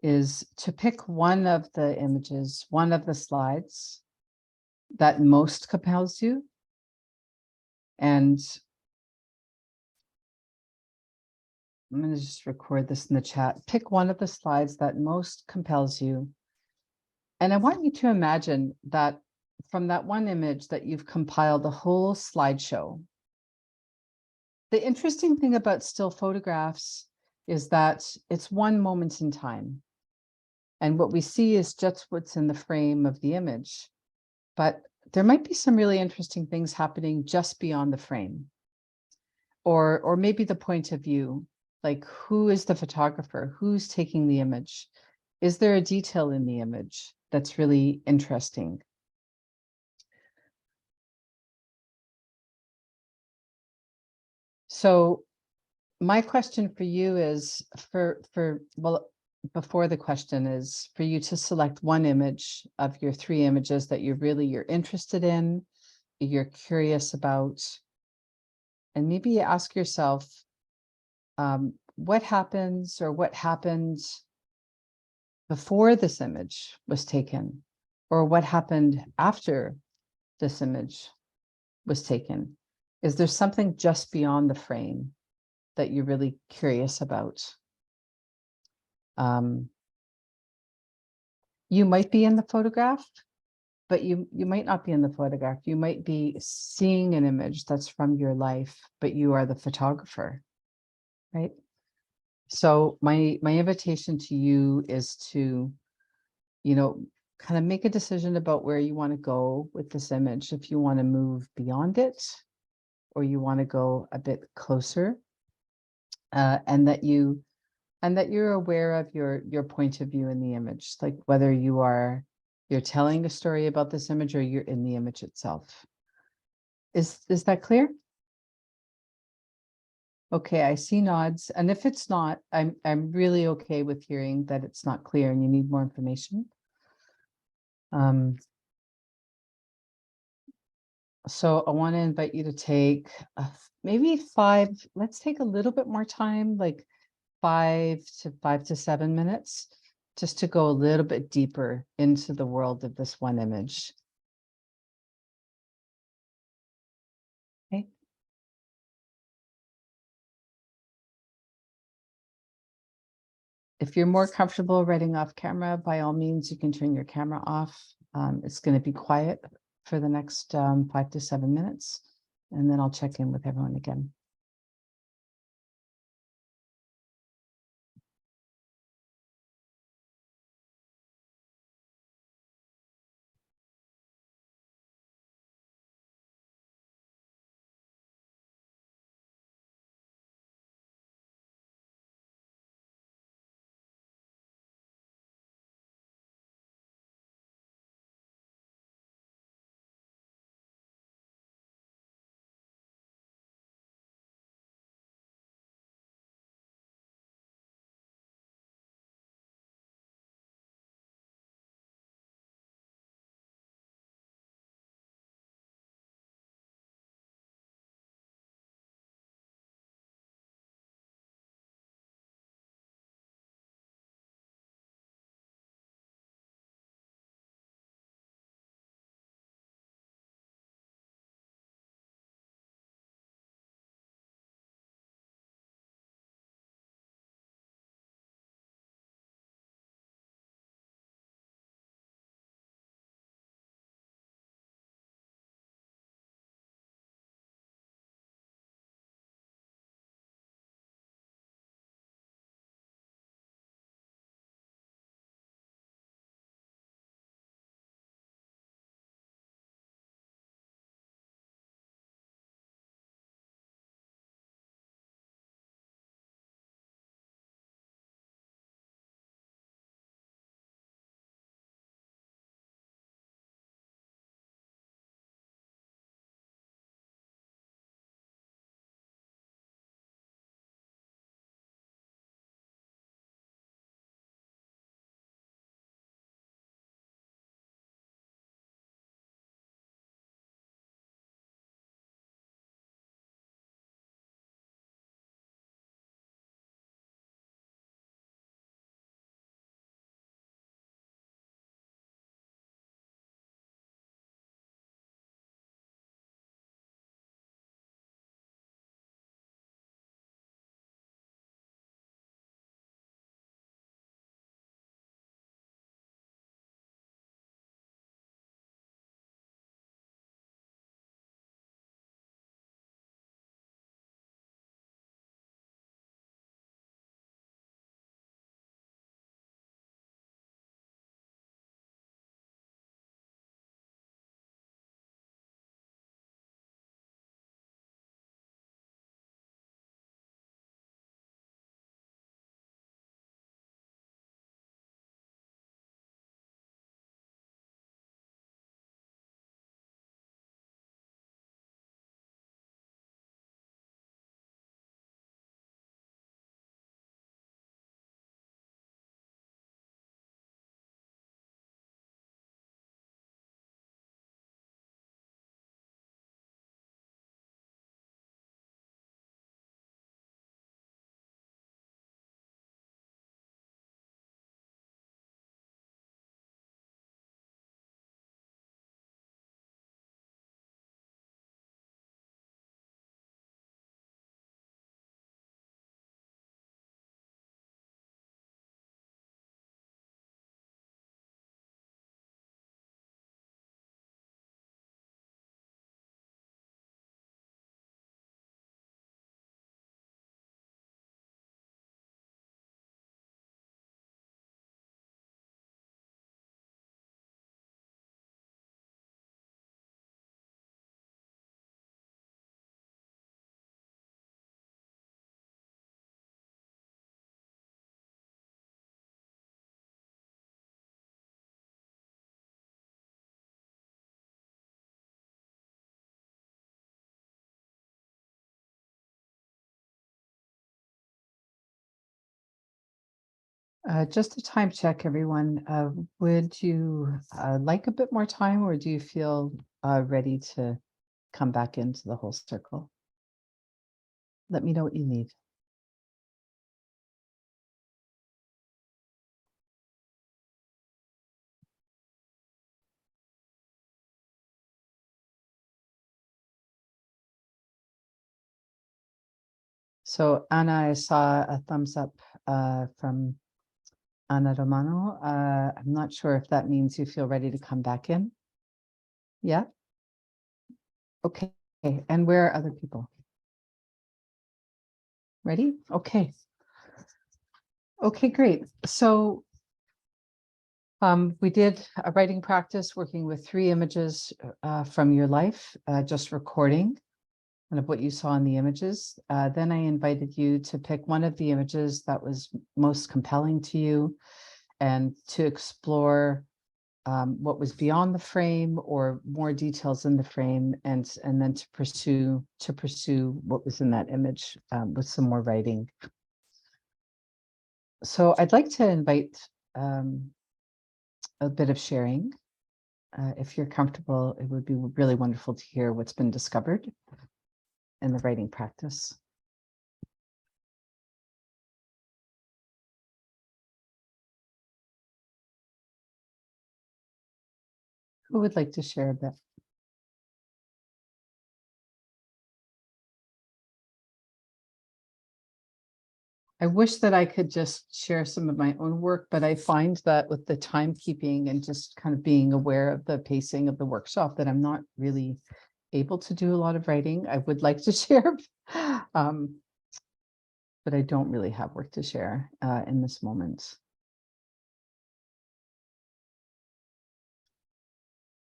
is to pick one of the images, one of the slides that most compels you. And I'm going to just record this in the chat. Pick one of the slides that most compels you. And I want you to imagine that from that one image that you've compiled the whole slideshow. The interesting thing about still photographs is that it's one moment in time. And what we see is just what's in the frame of the image. But there might be some really interesting things happening just beyond the frame. Or maybe the point of view, like who is the photographer? Who's taking the image? Is there a detail in the image that's really interesting? So my question for you is well, before the question is for you to select one image of your 3 images that you're interested in, you're curious about, and maybe ask yourself, what happens or what happened before this image was taken, or what happened after this image was taken? Is there something just beyond the frame that you're really curious about? You might be in the photograph, but you might not be in the photograph. You might be seeing an image that's from your life, but you are the photographer, right? So my invitation to you is to, kind of make a decision about where you want to go with this image. If you want to move beyond it, or you want to go a bit closer, and that you're aware of your point of view in the image, like whether you're telling a story about this image or you're in the image itself. Is that clear? Okay, I see nods. And if it's not, I'm really okay with hearing that it's not clear and you need more information. So I want to invite you to take maybe 5, let's take a little bit more time, like 5 to 7 minutes, just to go a little bit deeper into the world of this one image. Okay. If you're more comfortable writing off camera, by all means, you can turn your camera off. It's going to be quiet for the next 5 to 7 minutes, and then I'll check in with everyone again. Just a time check, everyone. Would you like a bit more time, or do you feel ready to come back into the whole circle? Let me know what you need. So Anna, I saw a thumbs up from Ana Romano. I'm not sure if that means you feel ready to come back in. Yeah. Okay. And where are other people? Ready? Okay. Okay, great. So we did a writing practice working with 3 images from your life, just recording kind of what you saw in the images. Then I invited you to pick one of the images that was most compelling to you and to explore what was beyond the frame or more details in the frame, and then to pursue what was in that image with some more writing. So I'd like to invite a bit of sharing. If you're comfortable, it would be really wonderful to hear what's been discovered in the writing practice. Who would like to share a bit? I wish that I could just share some of my own work, but I find that with the timekeeping and just kind of being aware of the pacing of the workshop, that I'm not really able to do a lot of writing. I would like to share, but I don't really have work to share in this moment.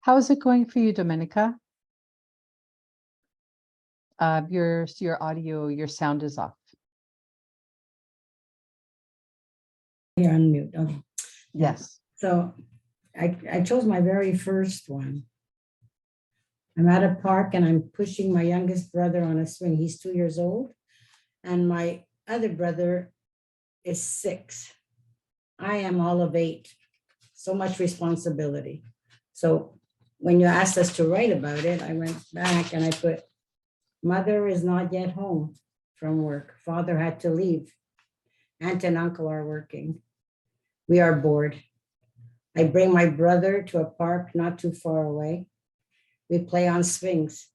How is it going for you, Domenica? Your audio, your sound is off. You're on mute. Okay. Yes. So I chose my very first one. I'm at a park and I'm pushing my youngest brother on a swing. He's 2 years old. And my other brother is 6. I am all of 8. So much responsibility. So when you asked us to write about it, I went back and I put, mother is not yet home from work. Father had to leave. Aunt and uncle are working. We are bored. I bring my brother to a park not too far away. We play on swings.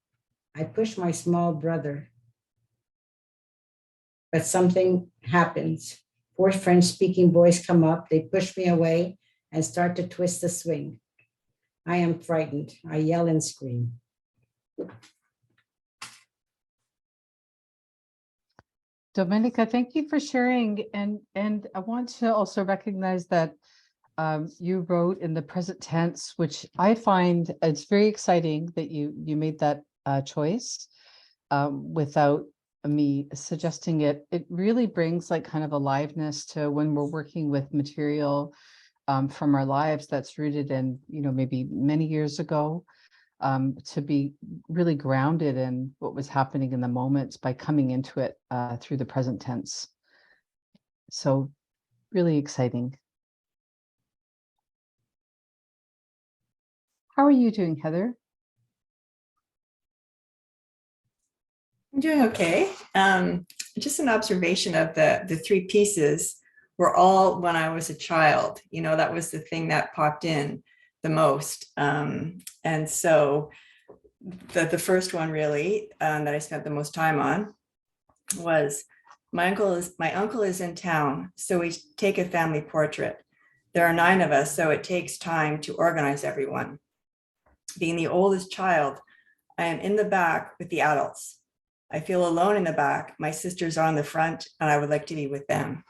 I push my small brother. But something happens. 4 French-speaking boys come up. They push me away and start to twist the swing. I am frightened. I yell and scream. Domenica, thank you for sharing. And I want to also recognize that you wrote in the present tense, which I find it's very exciting that you made that choice without me suggesting it. It really brings like kind of aliveness to when we're working with material from our lives that's rooted in, maybe many years ago. To be really grounded in what was happening in the moments by coming into it through the present tense. So really exciting. How are you doing, Heather? I'm doing okay. Just an observation of the 3 pieces were all when I was a child. That was the thing that popped in the most. And so the first one really that I spent the most time on was my uncle is in town. So we take a family portrait. There are 9 of us, so it takes time to organize everyone. Being the oldest child, I am in the back with the adults. I feel alone in the back. My sisters are on the front and I would like to be with them.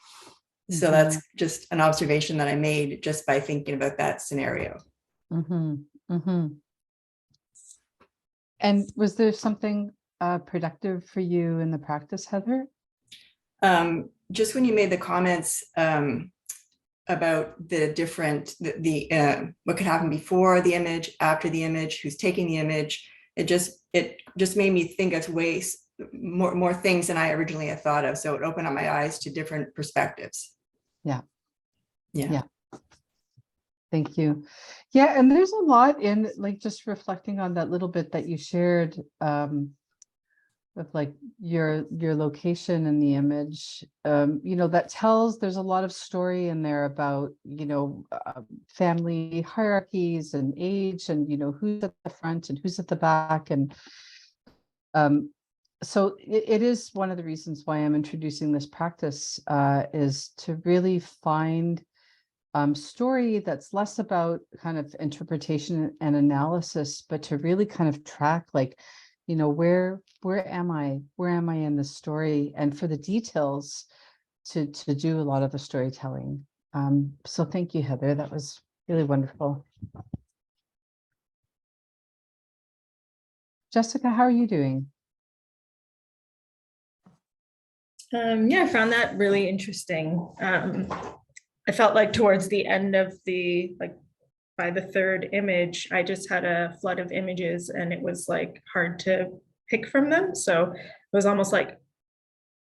So that's just an observation that I made just by thinking about that scenario. And was there something productive for you in the practice, Heather? Just when you made the comments about the different, what could happen before the image, after the image, who's taking the image, it just made me think of ways, more things than I originally had thought of. So it opened up my eyes to different perspectives. Yeah. Yeah. Thank you. Yeah, and there's a lot in like just reflecting on that little bit that you shared with like your location and the image, that tells there's a lot of story in there about, family hierarchies and age and, who's at the front and who's at the back. And so it is one of the reasons why I'm introducing this practice is to really find story that's less about kind of interpretation and analysis, but to really kind of track like, where am I in the story, and for the details to do a lot of the storytelling. So thank you, Heather. That was really wonderful. Jessica, how are you doing? Yeah, I found that really interesting. I felt like towards the end of by the third image, I just had a flood of images and it was like hard to pick from them. So it was almost like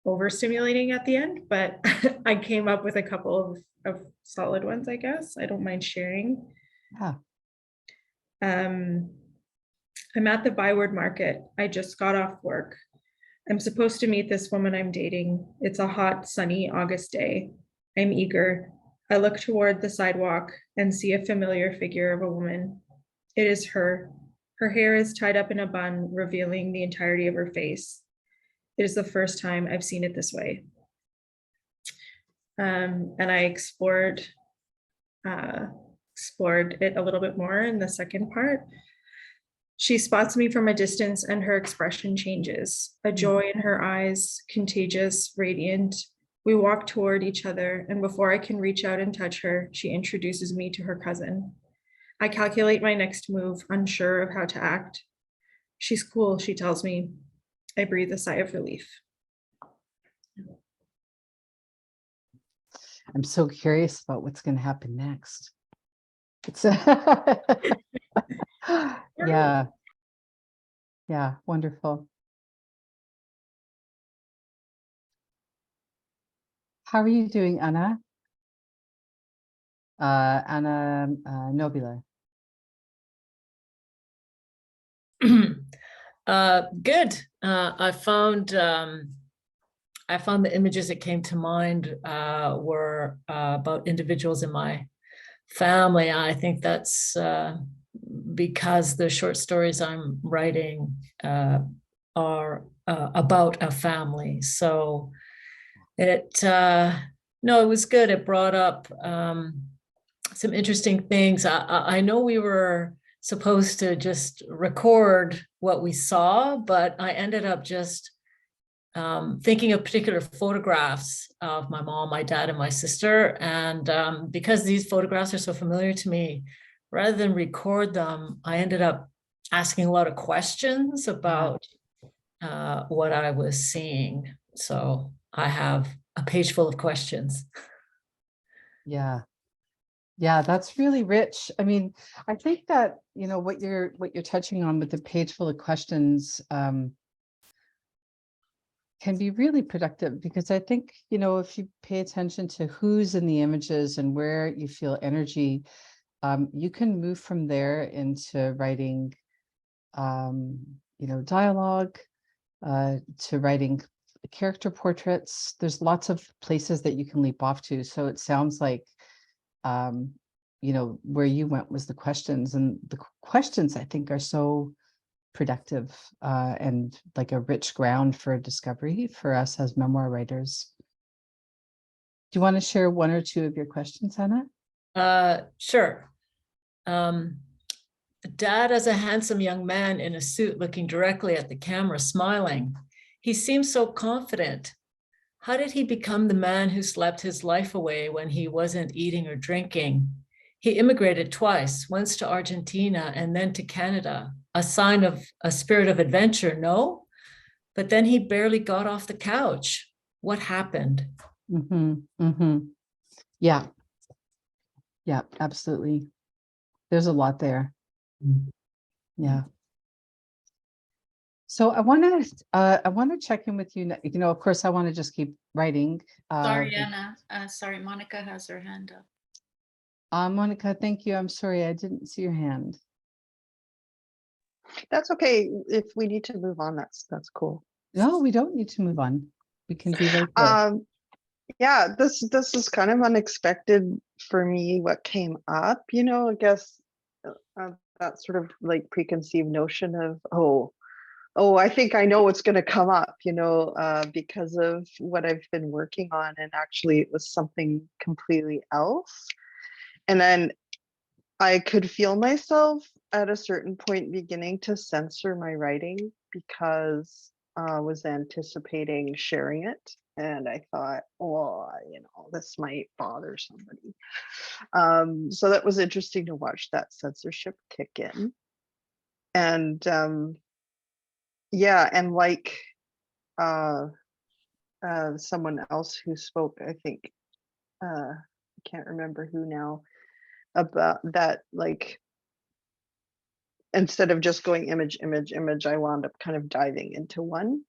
overstimulating at the end, but I came up with a couple of solid ones, I guess. I don't mind sharing. Yeah. I'm at the Byward Market. I just got off work. I'm supposed to meet this woman I'm dating. It's a hot, sunny August day. I'm eager. I look toward the sidewalk and see a familiar figure of a woman. It is her. Her hair is tied up in a bun, revealing the entirety of her face. It is the first time I've seen it this way. And I explored it a little bit more in the second part. She spots me from a distance and her expression changes. A joy in her eyes, contagious, radiant. We walk toward each other, and before I can reach out and touch her, she introduces me to her cousin. I calculate my next move, unsure of how to act. She's cool, she tells me. I breathe a sigh of relief. I'm so curious about what's going to happen next. It's yeah, wonderful. How are you doing, Anna? Anna Nobile. Good. I found the images that came to mind were about individuals in my family. I think that's because the short stories I'm writing are about a family. So it was good. It brought up some interesting things. I know we were supposed to just record what we saw, but I ended up just thinking of particular photographs of my mom, my dad, and my sister. And because these photographs are so familiar to me, rather than record them, I ended up asking a lot of questions about what I was seeing. So I have a page full of questions. Yeah, that's really rich. I mean, I think that, what you're touching on with the page full of questions can be really productive, because I think, if you pay attention to who's in the images and where you feel energy, you can move from there into writing, dialogue, to writing character portraits. There's lots of places that you can leap off to. So it sounds like, where you went was the questions, and the questions I think are so productive and like a rich ground for discovery for us as memoir writers. Do you want to share one or two of your questions, Anna? Sure. Dad is a handsome young man in a suit looking directly at the camera, smiling. He seems so confident. How did he become the man who slept his life away when he wasn't eating or drinking? He immigrated twice, once to Argentina and then to Canada, a sign of a spirit of adventure, no? But then he barely got off the couch. What happened? Yeah, absolutely. There's a lot there. Yeah. So I want to check in with you. Of course, I want to just keep writing. Sorry, Anna. Sorry, Monica has her hand up. Monica, thank you. I'm sorry, I didn't see your hand. That's okay. If we need to move on, that's cool. No, we don't need to move on. We can be right there. Yeah, this is kind of unexpected for me, what came up, I guess that sort of like preconceived notion of, oh, I think I know what's going to come up, because of what I've been working on. And actually it was something completely else. And then I could feel myself at a certain point beginning to censor my writing because I was anticipating sharing it. And I thought, well, this might bother somebody. So that was interesting to watch that censorship kick in. And yeah, and like someone else who spoke, I think, I can't remember who now, about that, like, instead of just going image, image, image, I wound up kind of diving into one.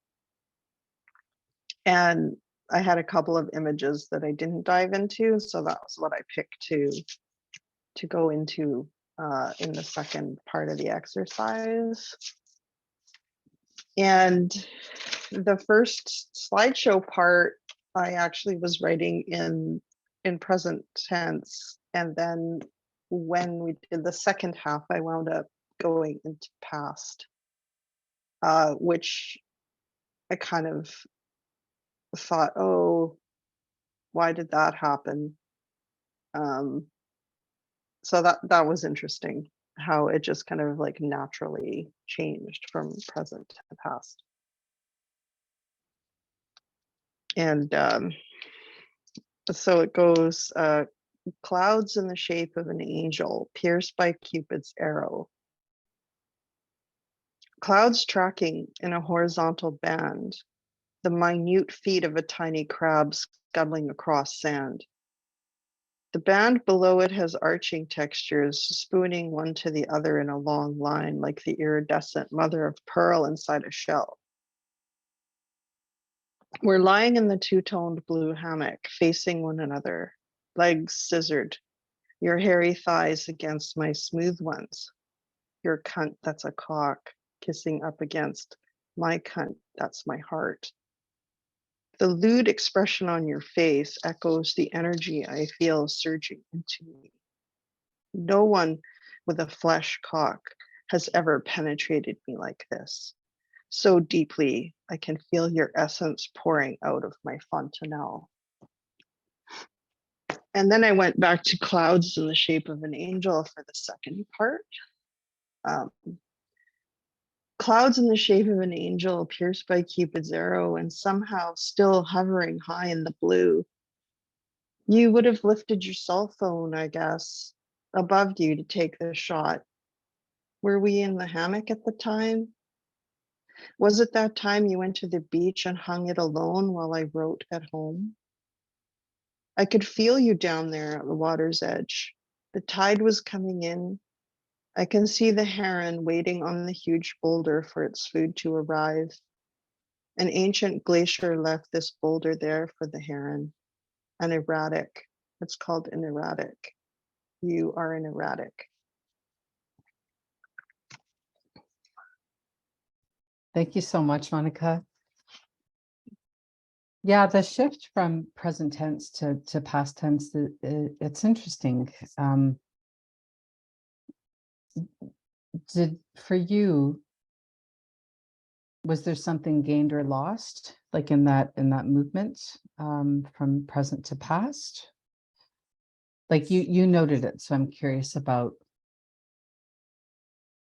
And I had a couple of images that I didn't dive into. So that was what I picked to go into in the second part of the exercise. And the first slideshow part, I actually was writing in present tense. And then when we did the second half, I wound up going into past, which I kind of thought, oh, why did that happen? So that was interesting, how it just kind of like naturally changed from present to past. And so it goes, clouds in the shape of an angel pierced by Cupid's arrow. Clouds tracking in a horizontal band, the minute feet of a tiny crab scuttling across sand. The band below it has arching textures, spooning one to the other in a long line, like the iridescent mother of pearl inside a shell. We're lying in the two-toned blue hammock, facing one another, legs scissored, your hairy thighs against my smooth ones, your cunt that's a cock, kissing up against my cunt that's my heart. The lewd expression on your face echoes the energy I feel surging into me. No one with a flesh cock has ever penetrated me like this. So deeply, I can feel your essence pouring out of my fontanelle. And then I went back to clouds in the shape of an angel for the second part. Clouds in the shape of an angel pierced by Cupid's arrow and somehow still hovering high in the blue. You would have lifted your cell phone, I guess, above you to take the shot. Were we in the hammock at the time? Was it that time you went to the beach and hung it alone while I wrote at home? I could feel you down there at the water's edge. The tide was coming in. I can see the heron waiting on the huge boulder for its food to arrive. An ancient glacier left this boulder there for the heron. An erratic. It's called an erratic. You are an erratic. Thank you so much, Monica. Yeah, the shift from present tense to past tense, it's interesting. For you, was there something gained or lost, like in that movement from present to past? Like you noted it, so I'm curious about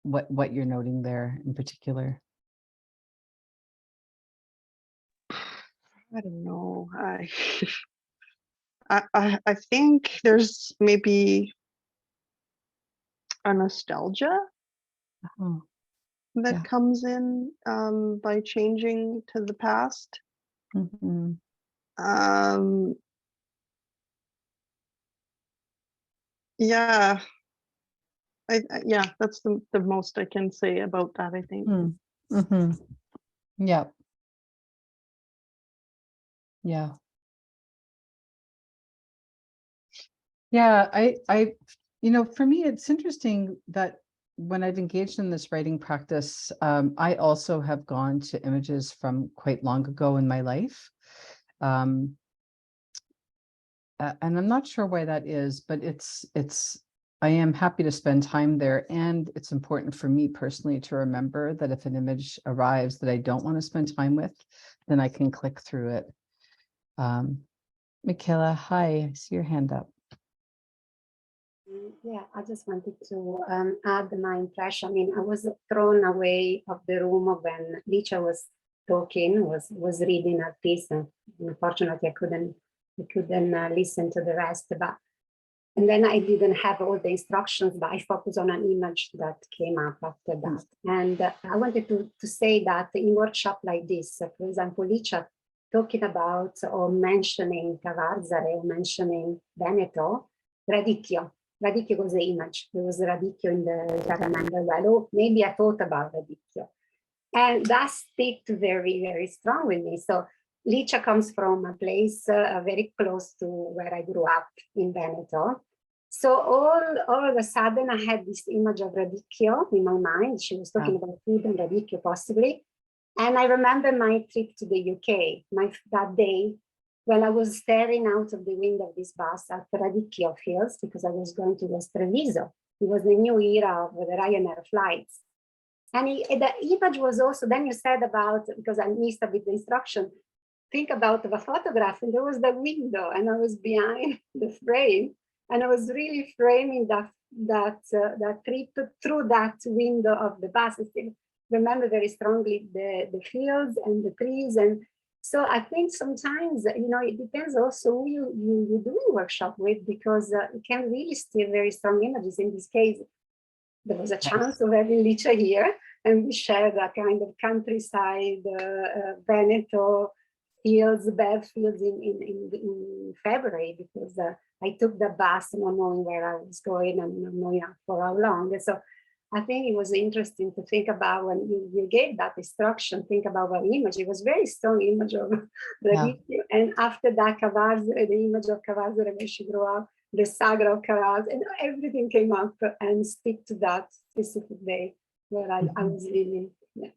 what you're noting there in particular. I don't know. I think there's maybe a nostalgia that comes in by changing to the past. Mm-hmm. Yeah, yeah, that's the most I can say about that, I think. Mm-hmm. Yeah. Yeah. Yeah, for me, it's interesting that when I've engaged in this writing practice, I also have gone to images from quite long ago in my life. And I'm not sure why that is, but I am happy to spend time there. And it's important for me personally to remember that if an image arrives that I don't want to spend time with, then I can click through it. Michaela, hi, I see your hand up. Yeah, I just wanted to add my impression. I mean, I was thrown away of the room when Licia was talking, was reading her piece, and unfortunately I couldn't listen to the rest. But and then I didn't have all the instructions, but I focused on an image that came up after that. And I wanted to say that in workshop like this, for example, Licia talking about or mentioning Cavarzare or mentioning Veneto, Radicchio. Radicchio was the image. There was Radicchio in the, if I remember well. Oh, maybe I thought about Radicchio. And that sticked very, very strong with me. So Licia comes from a place very close to where I grew up in Veneto. So all of a sudden I had this image of Radicchio in my mind. She was talking about food and Radicchio possibly. And I remember my trip to the UK, that day, when I was staring out of the window of this bus at Radicchio Fields because I was going to West Treviso. It was the new era of the Ryanair flights. And the image was also, then you said about, because I missed a bit the instruction, think about the photograph, and there was the window, and I was behind the frame, and I was really framing that trip through that window of the bus. I still remember very strongly the fields and the trees. And so I think sometimes, it depends also who you do a workshop with, because it can really steer very strong images. In this case, there was a chance of having Licia here, and we shared a kind of countryside, Veneto fields, bad fields in February, because I took the bus not knowing where I was going and not knowing for how long. And so I think it was interesting to think about when you gave that instruction, think about what image. It was very strong image of Radicchio. And after that, Cavarzare, the image of Cavarzare when she grew up, the saga of Cavarzare, and everything came up and stick to that specific day where I was living. Yeah.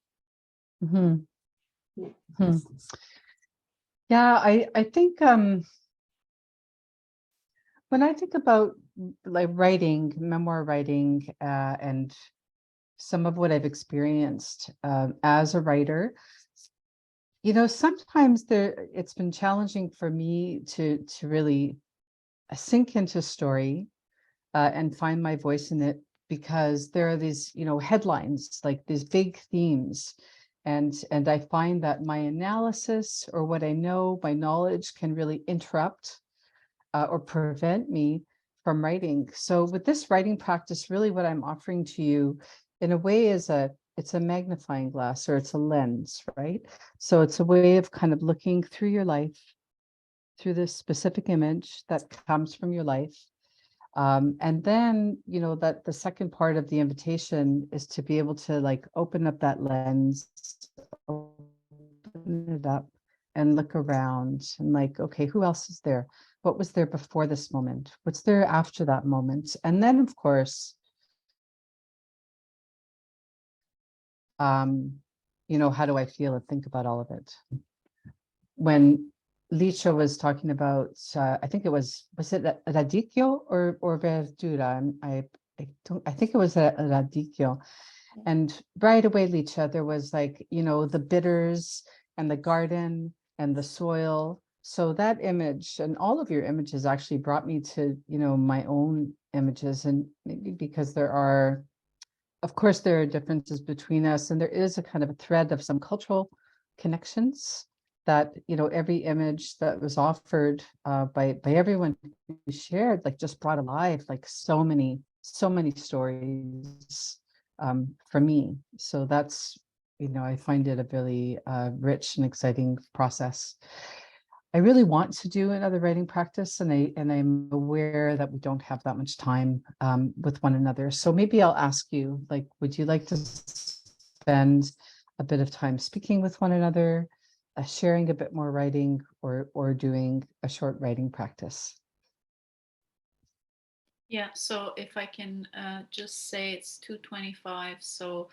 Mm-hmm. Yeah. Mm-hmm. Yeah, I think when I think about like writing, memoir writing, and some of what I've experienced as a writer, sometimes it's been challenging for me to really sink into story and find my voice in it, because there are these, headlines, like these big themes. And I find that my analysis or what I know, my knowledge can really interrupt or prevent me from writing. So with this writing practice, really what I'm offering to you in a way is it's a magnifying glass, or it's a lens, right? So it's a way of kind of looking through your life, through this specific image that comes from your life. And then, that the second part of the invitation is to be able to like open up that lens, open it up and look around and like, okay, who else is there? What was there before this moment? What's there after that moment? And then, of course, how do I feel and think about all of it? When Licia was talking about, I think was it Radicchio or Verdura? I think it was a Radicchio. And right away, Licia, there was like, the bitters and the garden and the soil. So that image and all of your images actually brought me to, my own images, and maybe because of course, there are differences between us, and there is a kind of a thread of some cultural connections that, every image that was offered by everyone who shared, like just brought alive, like so many stories for me. So that's, I find it a really rich and exciting process. I really want to do another writing practice, and I'm aware that we don't have that much time with one another. So maybe I'll ask you, like, would you like to spend a bit of time speaking with one another, sharing a bit more writing, or doing a short writing practice? Yeah, so if I can just say it's 2:25, so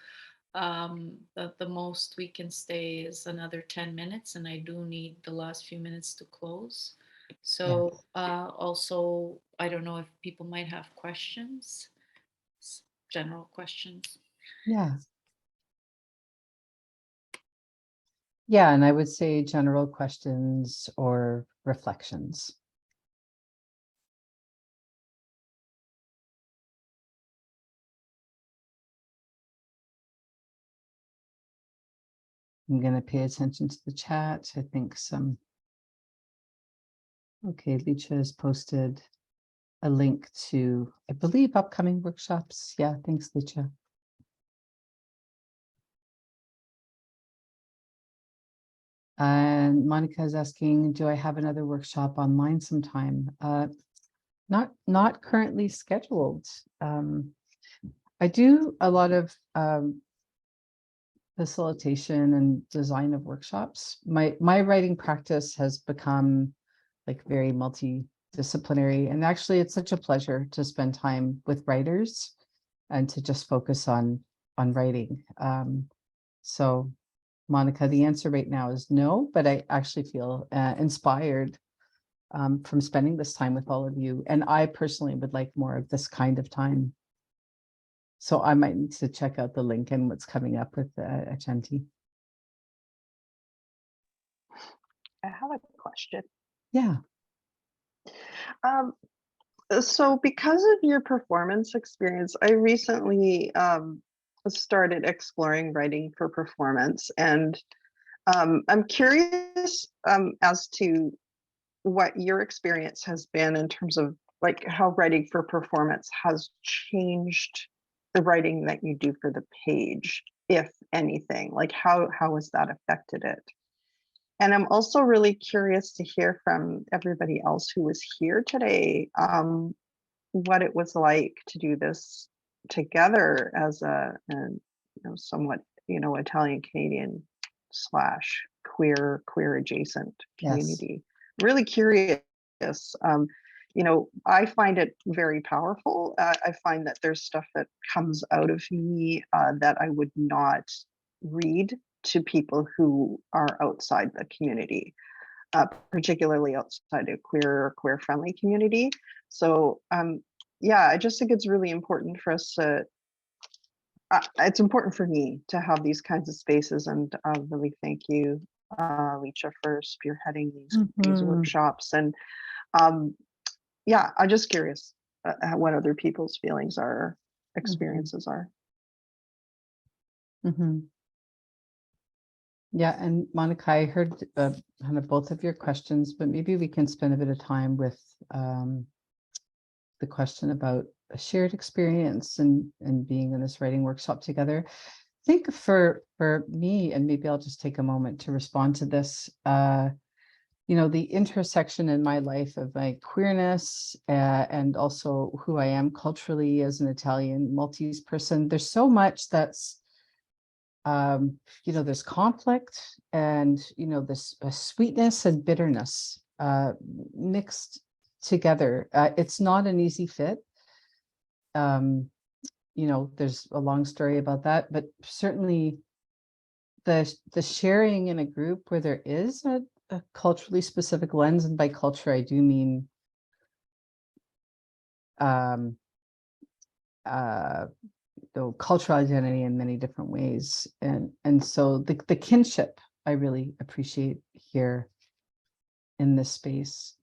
the most we can stay is another 10 minutes, and I do need the last few minutes to close. So also, I don't know if people might have questions, general questions. Yeah. Yeah, and I would say general questions or reflections. I'm going to pay attention to the chat. I think okay, Licha has posted a link to, I believe, upcoming workshops. Yeah, thanks, Licha. And Monica is asking, do I have another workshop online sometime? Not currently scheduled. I do a lot of facilitation and design of workshops. My writing practice has become like very multidisciplinary, and actually it's such a pleasure to spend time with writers and to just focus on writing. So Monica, the answer right now is no, but I actually feel inspired from spending this time with all of you. And I personally would like more of this kind of time. So I might need to check out the link and what's coming up with Accenti. I have a question. Yeah. So because of your performance experience, I recently started exploring writing for performance, and I'm curious as to what your experience has been in terms of like how writing for performance has changed the writing that you do for the page, if anything. Like how has that affected it? And I'm also really curious to hear from everybody else who was here today, what it was like to do this together as a somewhat Italian Canadian slash queer adjacent community. Really curious. I find it very powerful. I find that there's stuff that comes out of me that I would not read to people who are outside the community, particularly outside a queer friendly community. So yeah, I just think it's really important for us to, it's important for me to have these kinds of spaces, and really thank you, Licha, for spearheading these workshops. And yeah, I'm just curious what other people's feelings are, experiences are. Yeah, and Monica, I heard kind of both of your questions, but maybe we can spend a bit of time with the question about a shared experience and being in this writing workshop together. I think for me, and maybe I'll just take a moment to respond to this, the intersection in my life of my queerness and also who I am culturally as an Italian Maltese person, there's so much that's there's conflict and this sweetness and bitterness mixed together. It's not an easy fit. There's a long story about that, but certainly the sharing in a group where there is a culturally specific lens, and by culture I do mean cultural identity in many different ways, and so the kinship I really appreciate here in this space,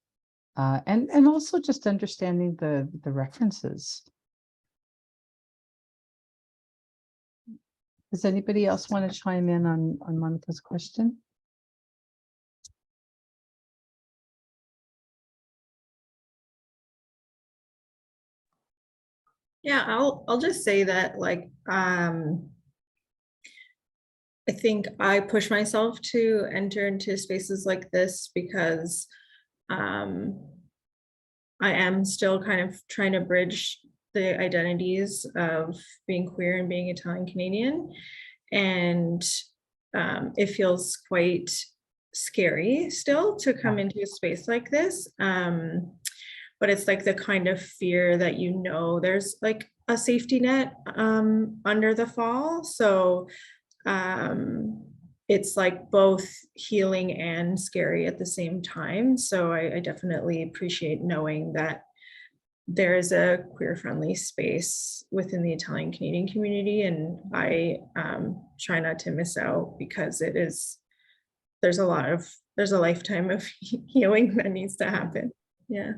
and also just understanding the references. Does anybody else want to chime in on Monica's question? Yeah, I'll just say that I think I push myself to enter into spaces like this because I am still kind of trying to bridge the identities of being queer and being Italian Canadian. And it feels quite scary still to come into a space like this. but it's like the kind of fear that, you know, there's like a safety net under the fall. So it's like both healing and scary at the same time. So I definitely appreciate knowing that there is a queer-friendly space within the Italian Canadian community, and I try not to miss out, because there's a lifetime of healing that needs to happen. Yeah.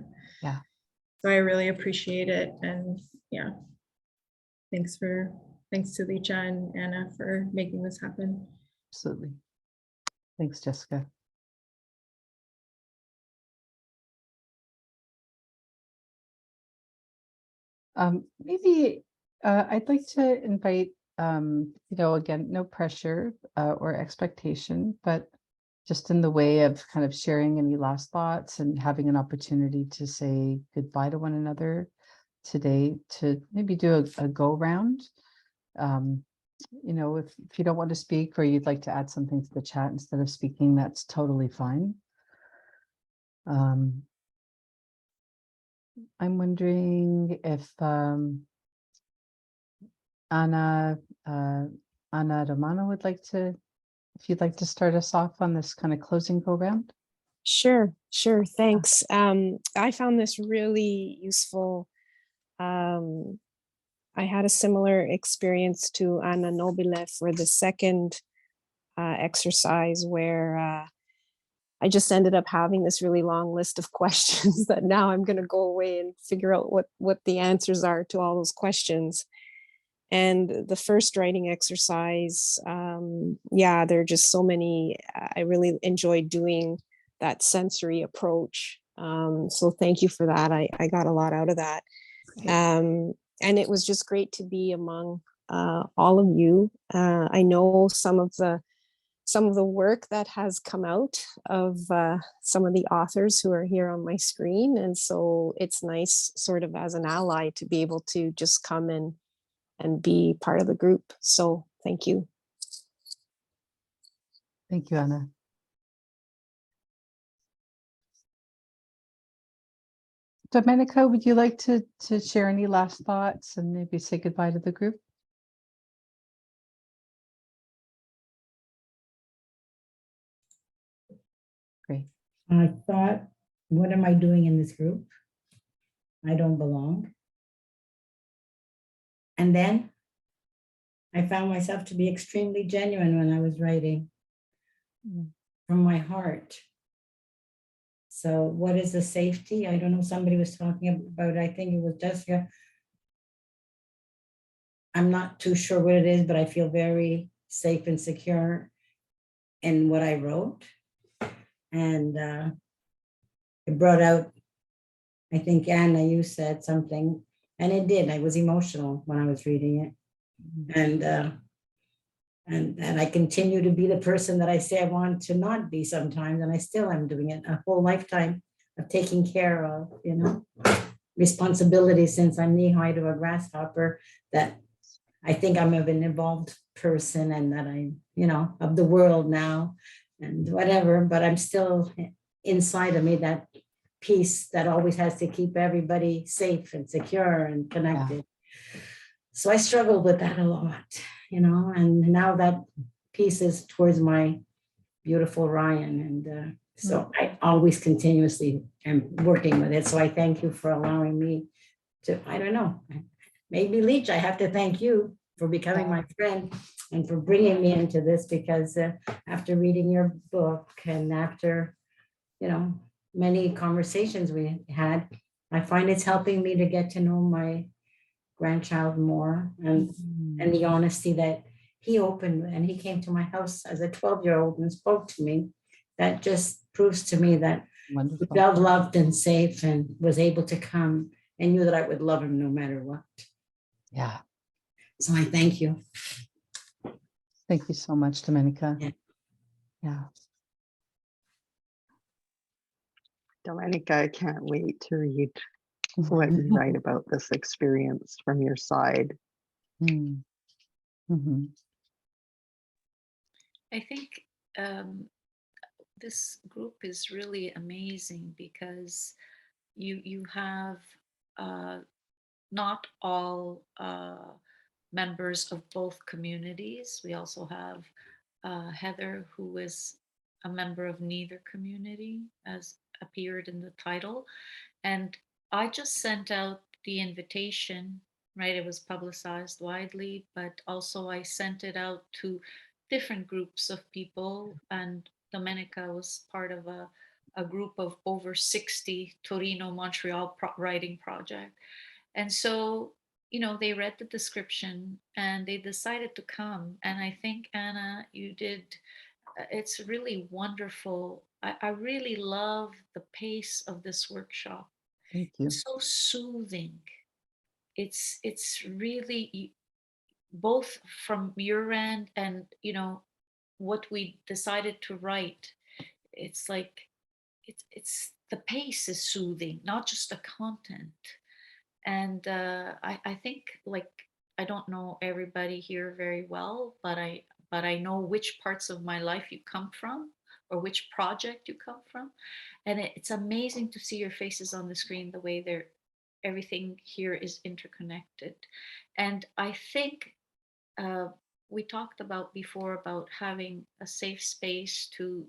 So I really appreciate it, and yeah, thanks to Licha and Anna for making this happen. Absolutely. Thanks, Jessica. Maybe I'd like to invite, again, no pressure or expectation, but just in the way of kind of sharing any last thoughts and having an opportunity to say goodbye to one another today, to maybe do a go round. If you don't want to speak, or you'd like to add something to the chat instead of speaking, that's totally fine. I'm wondering if Anna Romano would like to, if you'd like to start us off on this kind of closing go round. Sure, thanks. I found this really useful. I had a similar experience to Anna Nobile for the second exercise, where I just ended up having this really long list of questions that now I'm going to go away and figure out what the answers are to all those questions. And the first writing exercise, there are just so many. I really enjoyed doing that sensory approach. So thank you for that. I got a lot out of that. And it was just great to be among all of you. I know some of the work that has come out of some of the authors who are here on my screen. And so it's nice, sort of as an ally, to be able to just come in and be part of the group. So thank you. Thank you, Anna. Domenica, would you like to share any last thoughts and maybe say goodbye to the group? Great. I thought, what am I doing in this group? I don't belong. And then I found myself to be extremely genuine when I was writing from my heart. So what is the safety? I don't know, somebody was talking about, I think it was Jessica. I'm not too sure what it is, but I feel very safe and secure in what I wrote. And it brought out, I think, Anna, you said something, and it did. I was emotional when I was reading it. And I continue to be the person that I say I want to not be sometimes, and I still am doing it. A whole lifetime of taking care of, responsibility since I'm knee-high to a grasshopper, that I think I'm an involved person, and that I'm, of the world now and whatever, but I'm still inside of me that piece that always has to keep everybody safe and secure and connected. Yeah. So I struggled with that a lot, and now that piece is towards my beautiful Ryan. And so I always continuously am working with it. So I thank you for allowing me to, I don't know, maybe Leach, I have to thank you for becoming my friend and for bringing me into this, because after reading your book and after, many conversations we had, I find it's helping me to get to know my grandchild more, and the honesty that he opened, and he came to my house as a 12-year-old and spoke to me. That just proves to me that he felt loved and safe and was able to come and knew that I would love him no matter what. Yeah. So I thank you. Thank you so much, Domenica. Yeah. Domenica, I can't wait to read what you write about this experience from your side. Mm-hmm. I think this group is really amazing, because you have not all members of both communities. We also have Heather, who is a member of neither community, as appeared in the title. And I just sent out the invitation, right? It was publicized widely, but also I sent it out to different groups of people. And Domenica was part of a group of over 60 Torino, Montreal writing project. And so, they read the description and they decided to come. And I think, Anna, you did, it's really wonderful. I really love the pace of this workshop. Thank you. It's so soothing. It's really both from your end and, what we decided to write. It's like, it's the pace is soothing, not just the content. And I think, like, I don't know everybody here very well, but I know which parts of my life you come from, or which project you come from. And it's amazing to see your faces on the screen, the way everything here is interconnected. And I think uh, we talked about before about having a safe space to,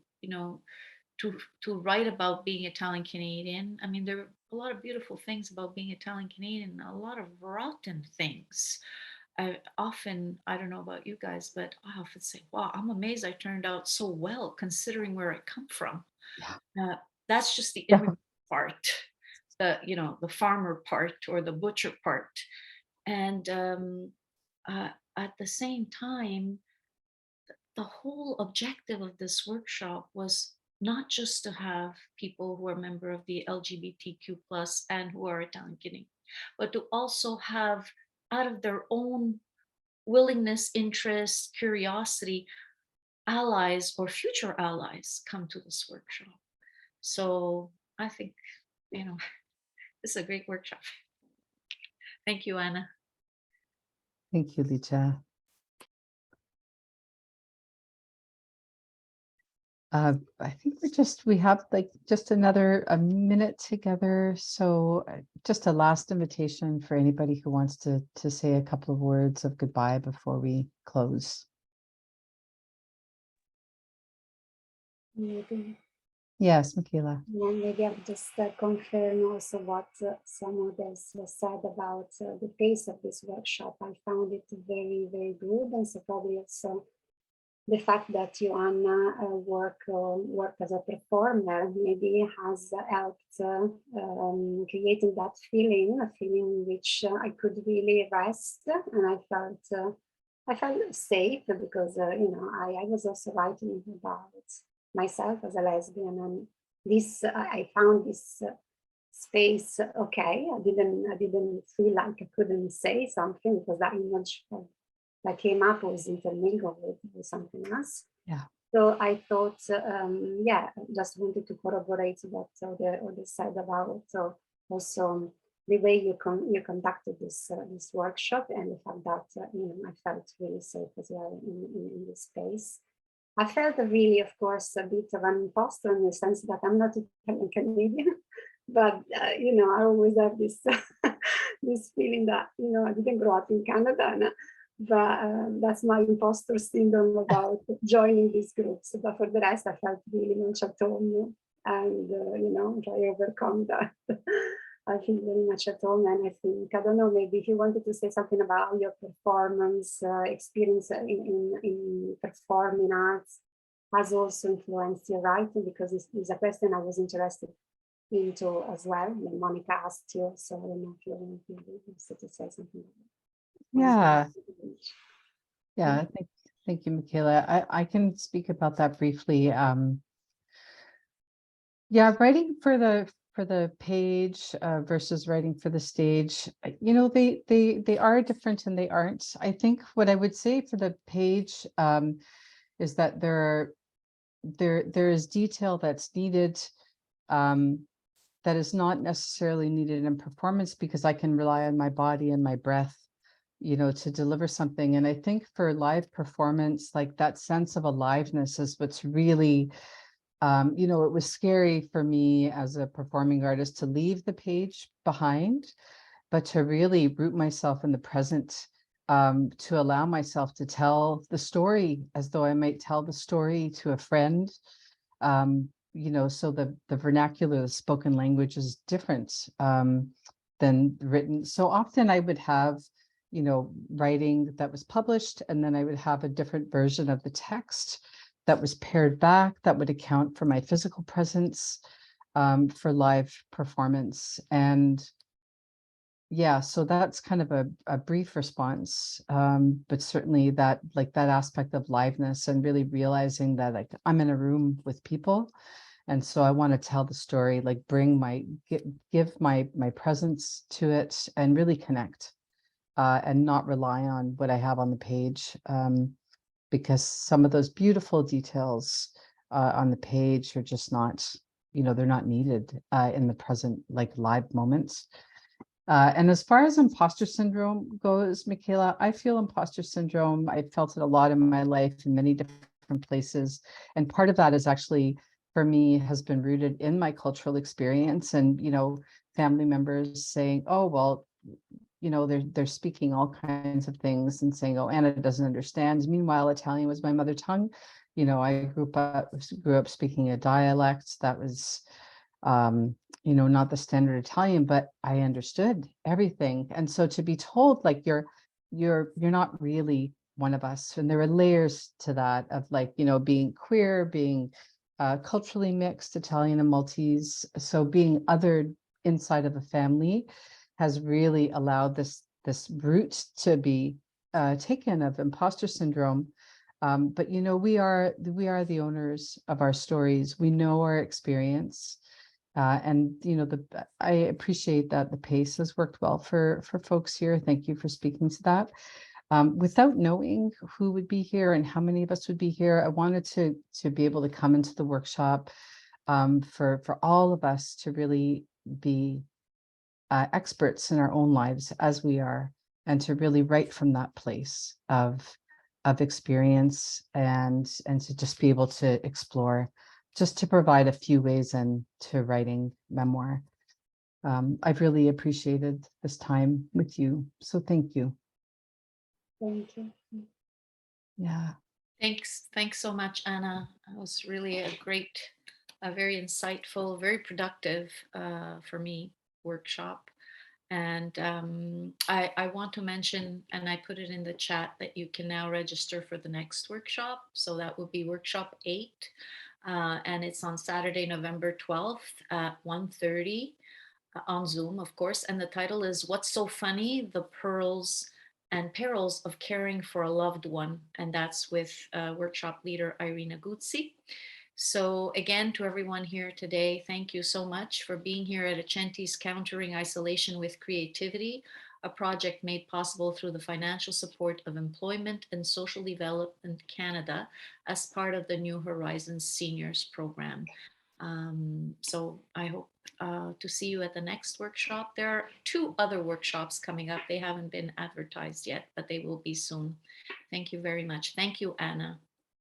to write about being Italian Canadian. I mean, there are a lot of beautiful things about being Italian Canadian, a lot of rotten things. I often, I don't know about you guys, but I often say, wow, I'm amazed I turned out so well considering where I come from. Yeah. That's just the Yeah. immigrant part, the farmer part or the butcher part. And at the same time, the whole objective of this workshop was not just to have people who are member of the LGBTQ plus and who are Italian Canadian, but to also have, out of their own willingness, interest, curiosity, allies or future allies come to this workshop. So I think, this is a great workshop. Thank you, Anna. Thank you, Licia. I think we have like just a minute together. So just a last invitation for anybody who wants to say a couple of words of goodbye before we close. Maybe. Yes, Michaela. Yeah, maybe I'll just confirm also what some others said about the pace of this workshop. I found it very, very good, and so probably also the fact that Joanna worked as a performer maybe has helped creating that feeling, a feeling in which I could really rest, and I felt safe because I was also writing about myself as a lesbian, and this I found this space okay. I didn't feel like I couldn't say something because that image that came up was intermingled with something else. Yeah. So I thought, just wanted to corroborate what others said about also the way you conducted this workshop, and the fact that I felt really safe as well in this space. I felt really, of course, a bit of an imposter in the sense that I'm not Italian Canadian, but I always have this this feeling that I didn't grow up in Canada, but that's my imposter syndrome about joining these groups. But for the rest, I felt really much at home, and I overcome that. I feel very much at home, and I think, I don't know, maybe if you wanted to say something about your performance experience in performing arts has also influenced your writing, because it's a question I was interested into as well. When Monica asked you, so I don't know if you wanted to say something. Yeah. Yeah. Thank you, Michaela. I can speak about that briefly. Yeah, writing for the page versus writing for the stage, they are different and they aren't. I think what I would say for the page is that there is detail that's needed that is not necessarily needed in performance, because I can rely on my body and my breath to deliver something. And I think for live performance, like that sense of aliveness is what's really You know, it was scary for me as a performing artist to leave the page behind, but to really root myself in the present, to allow myself to tell the story as though I might tell the story to a friend. You know, so the vernacular, the spoken language is different than written. So often I would have, you know, writing that was published, and then I would have a different version of the text that was pared back, that would account for my physical presence for live performance. And yeah, so that's kind of a brief response, but certainly that, like, that aspect of liveness and really realizing that, like, I'm in a room with people, and so I want to tell the story, like bring my give my presence to it and really connect, and not rely on what I have on the page, because some of those beautiful details on the page are just not, you know, they're not needed in the present, like, live moments. And as far as imposter syndrome goes, Michaela, I feel imposter syndrome. I felt it a lot in my life in many different places. And part of that is actually, for me, has been rooted in my cultural experience, and, you know, family members saying, oh, well, you know, they're speaking all kinds of things and saying, oh, Anna doesn't understand. Meanwhile, Italian was my mother tongue. You know, I grew up speaking a dialect that was, you know, not the standard Italian, but I understood everything. And so to be told, like, you're not really one of us, and there are layers to that of, like, you know, being queer, being culturally mixed, Italian and Maltese, so being othered inside of a family has really allowed this root to be taken of imposter syndrome. But, you know, we are the owners of our stories. We know our experience. And, you know, I appreciate that the pace has worked well for folks here. Thank you for speaking to that. Without knowing who would be here and how many of us would be here, I wanted to be able to come into the workshop for all of us to really be experts in our own lives as we are, and to really write from that place of experience, and to just be able to explore, just to provide a few ways into writing memoir. I've really appreciated this time with you, so thank you. Thank you. Yeah. Thanks so much, Anna. It was really a very insightful, very productive for me workshop. And I want to mention, and I put it in the chat, that you can now register for the next workshop. So that would be workshop 8. And it's on Saturday, November 12th at 1:30 on Zoom, of course. And the title is "What's So Funny? The Pearls and Perils of Caring for a Loved One." And that's with workshop leader Irina Guzzi. So again, to everyone here today, thank you so much for being here at Accenti's Countering Isolation with Creativity, a project made possible through the financial support of Employment and Social Development Canada as part of the New Horizons Seniors Program. So I hope to see you at the next workshop. There are 2 other workshops coming up. They haven't been advertised yet, but they will be soon. Thank you very much. Thank you, Anna.